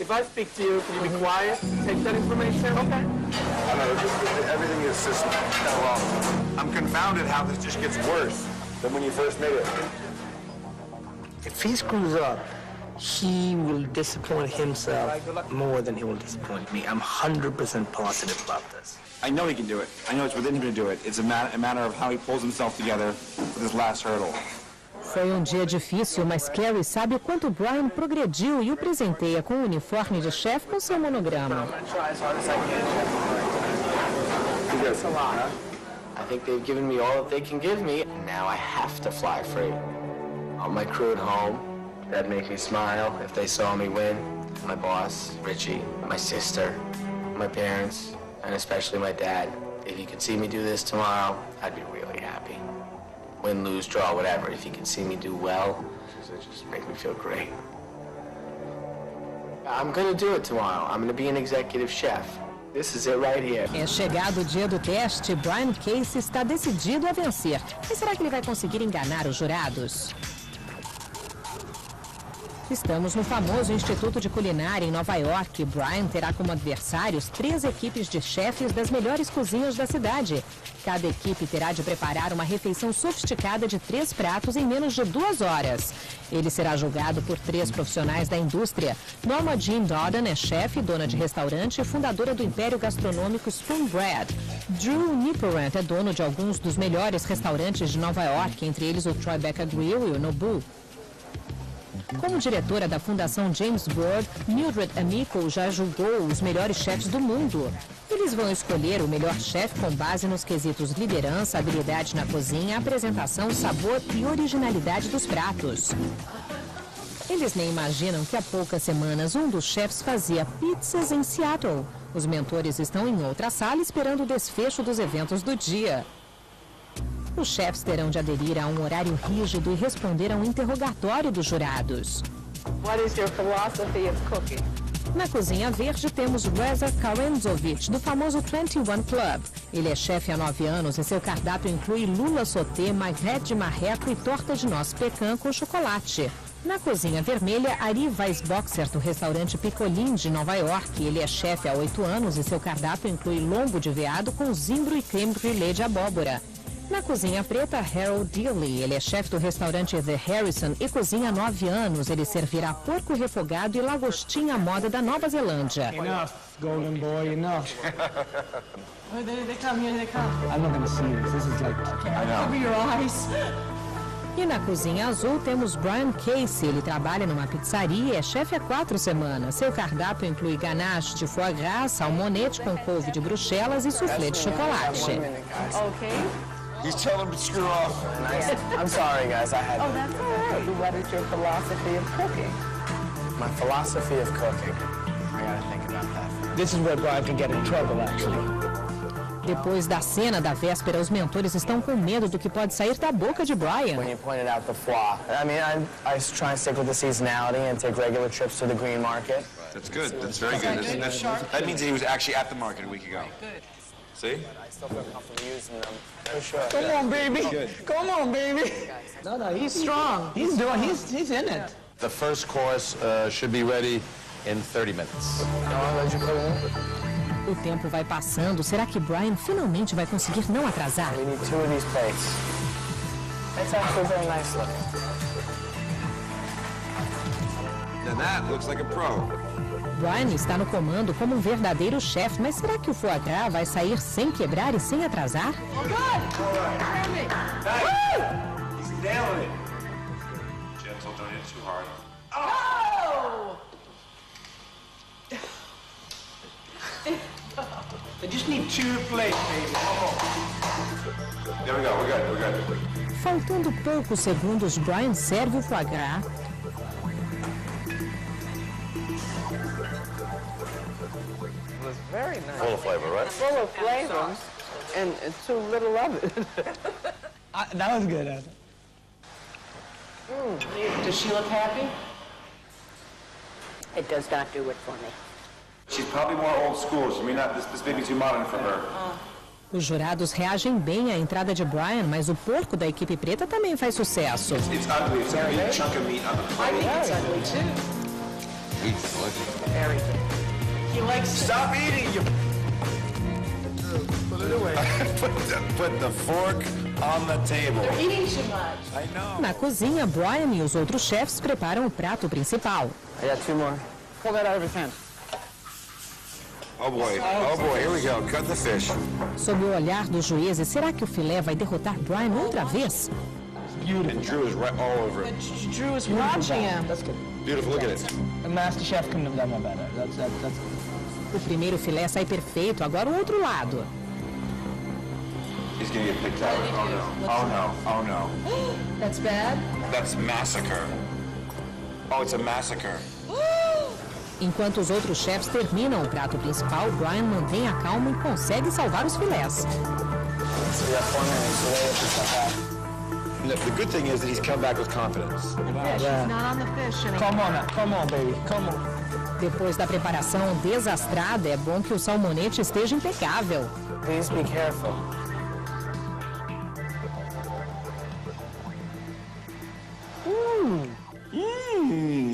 If I speak to you, can you be quiet? Take that information? Okay. I know, everything is just wrong. I'm confounded how this just gets worse than when you first made it. If he screws up, he will disappoint himself more than he will disappoint me. I'm 100% positive about this. I know he can do it. I know it's within him to do it. It's a matter of how he pulls himself together for this last hurdle. Foi um dia difícil, mas Carrie sabe o quanto Brian progrediu e o presenteia com o uniforme de chefe com seu monograma. That's a lot, huh? I think they've given me all that they can give me. Now I have to fly free. All my crew at home, that'd make me smile if they saw me win. My boss, Richie, my sister, my parents, and especially my dad. If you could see me do this tomorrow, I'd be really happy. Win, lose, draw, whatever. If you can see me do well, it just make me feel great. I'm gonna do it tomorrow. I'm gonna be an executive chef. This is it right here. É chegado o dia do teste, Brian Casey está decidido a vencer. Mas será que ele vai conseguir enganar os jurados? Estamos no famoso Instituto de Culinária em Nova York. Brian terá como adversários 3 equipes de chefes das melhores cozinhas da cidade. Cada equipe terá de preparar uma refeição sofisticada de 3 pratos em menos de 2 horas. Ele será julgado por 3 profissionais da indústria. Norma Jean Dodden é chefe, dona de restaurante e fundadora do império gastronômico Spoon Bread. Drew Niporant é dono de alguns dos melhores restaurantes de Nova York, entre eles o Tribeca Grill e o Nobu. Como diretora da Fundação James Bird, Mildred Amico já julgou os melhores chefes do mundo. Eles vão escolher o melhor chefe com base nos quesitos liderança, habilidade na cozinha, apresentação, sabor e originalidade dos pratos. Eles nem imaginam que há poucas semanas um dos chefes fazia pizzas em Seattle. Os mentores estão em outra sala esperando o desfecho dos eventos do dia. Os chefes terão de aderir a um horário rígido e responder a um interrogatório dos jurados. What is your philosophy of cooking? Na Cozinha Verde temos Reza Karenzovic, do famoso 21 Club. Ele é chefe há 9 anos e seu cardápio inclui lula sauté, magrete de marreco e torta de noz pecan com chocolate. Na Cozinha Vermelha, Ari Weisboxer, do restaurante Picolin de Nova York. Ele é chefe há 8 anos e seu cardápio inclui lombo de veado com zimbro e creme brûlée de abóbora. Na cozinha preta, Harold Dealey. Ele é chefe do restaurante The Harrison e cozinha há 9 anos. Ele servirá porco refogado e lagostinha à moda da Nova Zelândia. Enough, golden boy, enough. They come, here they come. I'm not gonna see this. This is like... Cover your eyes. E na cozinha azul temos Brian Casey. Ele trabalha numa pizzaria e é chefe há 4 semanas. Seu cardápio inclui ganache de foie gras, salmonete com couve de bruxelas e soufflé de chocolate. Okay. He's telling him to screw off. I'm sorry, guys. I had. Oh, that's all right. What is your philosophy of cooking? My philosophy of cooking. I gotta think about that. This is where Brian can get in trouble, actually. Depois da cena da véspera, os mentores estão com medo do que pode sair da boca de Brian. When you pointed out the foie, I mean, I try and stick with the seasonality and take regular trips to the green market. That's good. That's very good. That means that he was actually at the market a week ago. Good. See? I still feel comfortable using them. For sure. Come on, baby. Good. Come on, baby. No, he's strong. He's in it. The first course should be ready in 30 minutes. O tempo vai passando. Será que Brian finalmente vai conseguir não atrasar? We need 2 of these plates. It's actually very nice looking. Now that looks like a pro. Brian está no comando como um verdadeiro chefe, mas será que o foie gras vai sair sem quebrar e sem atrasar? He's nailing it. Gentle, don't hit too hard. Oh! I just need 2 plates, baby. There we go. We're good. Faltando poucos segundos, Brian serve o foie gras. Very nice. Full of flavor, right? Full of flavor, and too little of it. That was good. Does she look happy? It does not do it for me. She's probably more old school, so this may be too modern for her. Os jurados reagem bem à entrada de Brian, mas o porco da equipe preta também faz sucesso. It's ugly. It's a big chunk of meat on the plate. I think it's ugly too. It's delicious. Very good. He likes it. Stop eating, you... Put it away. Put the fork on the table. They're eating too much. I know. Na cozinha, Brian e os outros chefes preparam o prato principal. I got 2 more. Pull that out of his hand. Oh boy, here we go. Cut the fish. Sob o olhar dos juízes, será que o filé vai derrotar Brian outra vez? And Drew is right all over it. Drew is watching him. That's good. Beautiful, look at it. The master chef couldn't have done one better. That's O primeiro filé sai perfeito, agora o outro lado. He's gonna get picked out. Oh no. That's bad. That's massacre. Oh, it's a massacre. Enquanto os outros chefes terminam o prato principal, Brian mantém a calma e consegue salvar os filés. The good thing is that he's come back with confidence. Yeah, she's not on the fish anymore. Come on, baby. Come on. Depois da preparação desastrada, é bom que o salmonete esteja impecável. Please be careful.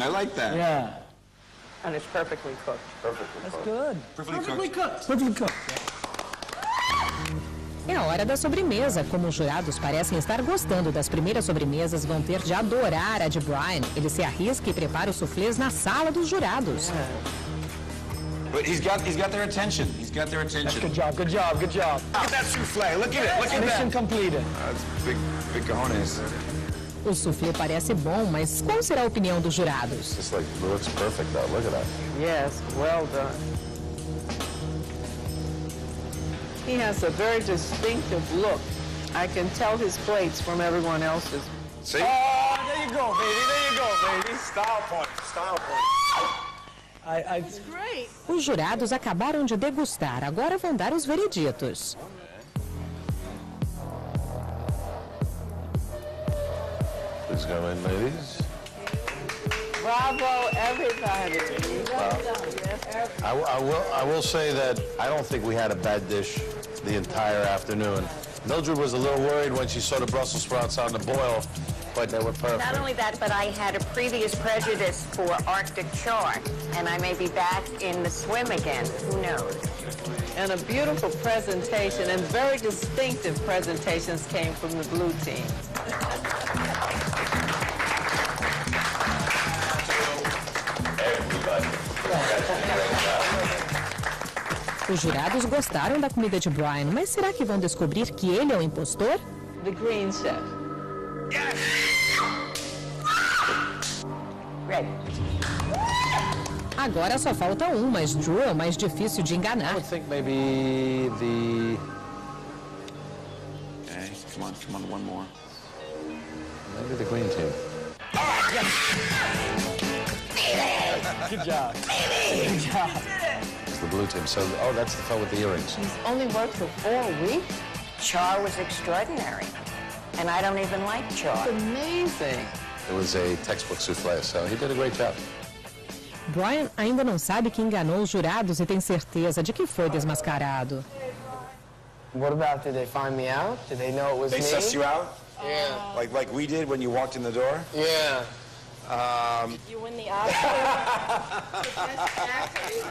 I like that. Yeah. And it's perfectly cooked. That's good. Perfectly cooked. Perfectly cooked. É a hora da sobremesa. Como os jurados parecem estar gostando das primeiras sobremesas, vão ter de adorar a de Brian. Ele se arrisca e prepara os soufflés na sala dos jurados. But he's got their attention. He's got their attention. Good job. Look Look at that souffle. Look at it. Look at Mission that. completed. That's big cojones. O soufflé parece bom, mas qual será a opinião dos jurados? Just like, it looks perfect though. Look at that. Yes, well done. He has a very distinctive look. I can tell his plates from everyone else's. See? Oh, there you go, baby. Style point. That's great. Os jurados acabaram de degustar, agora vão dar os vereditos. Please come in, ladies. Bravo, everybody. I will say that I don't think we had a bad dish the entire afternoon. Mildred was a little worried when she saw the Brussels sprouts on the boil, but they were perfect. Not only that, but I had a previous prejudice for Arctic char, and I may be back in the swim again. Who knows? And a beautiful presentation, and very distinctive presentations came from the blue team. Os jurados gostaram da comida de Brian, mas será que vão descobrir que ele é o impostor? The green chef. Ready. Agora só falta um, mas Drew é o mais difícil de enganar. I would think maybe the... Okay, come on, one more. Maybe the green team. Good job. Good job. It's the blue team. So, oh, that's the fellow with the earrings. He's only worked for 4 weeks. Char was extraordinary, and I don't even like char. It's amazing. It was a textbook souffle, so he did a great job. Brian ainda não sabe que enganou os jurados e tem certeza de que foi desmascarado. What about, did they find me out? Did they know it was They me? sussed you out? Yeah. Like we did when you walked in the door? Yeah. You win the Oscar.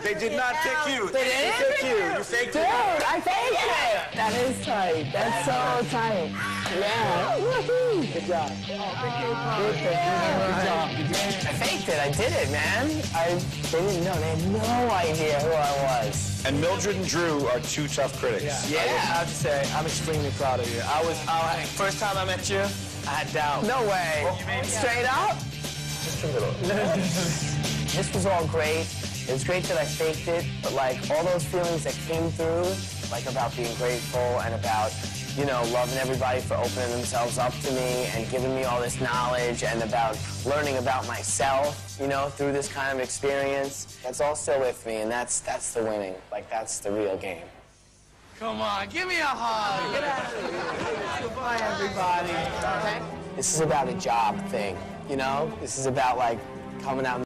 They did not pick you. They didn't? picked you. You faked Dude, it. I faked it! That is tight. That's so tight. Yeah. Woohoo! Good job. Good job. I faked it. I did it, man. They didn't know. They had no idea who I was. And Mildred and Drew are 2 tough critics. Yeah, I have to say, I'm extremely proud of you. First time I met you, I had doubt. No way. Straight up? Just a little. This was all great. It was great that I faked it, but like all those feelings that came through, like about being grateful and about, you know, loving everybody for opening themselves up to me and giving me all this knowledge and about learning about myself, you know, through this kind of experience. That's all still with me, and that's the winning. Like, that's the real game. Come on, give me a hug. Get out of here. Goodbye, everybody. Okay? This is about a job thing, you know? This is about, like, coming out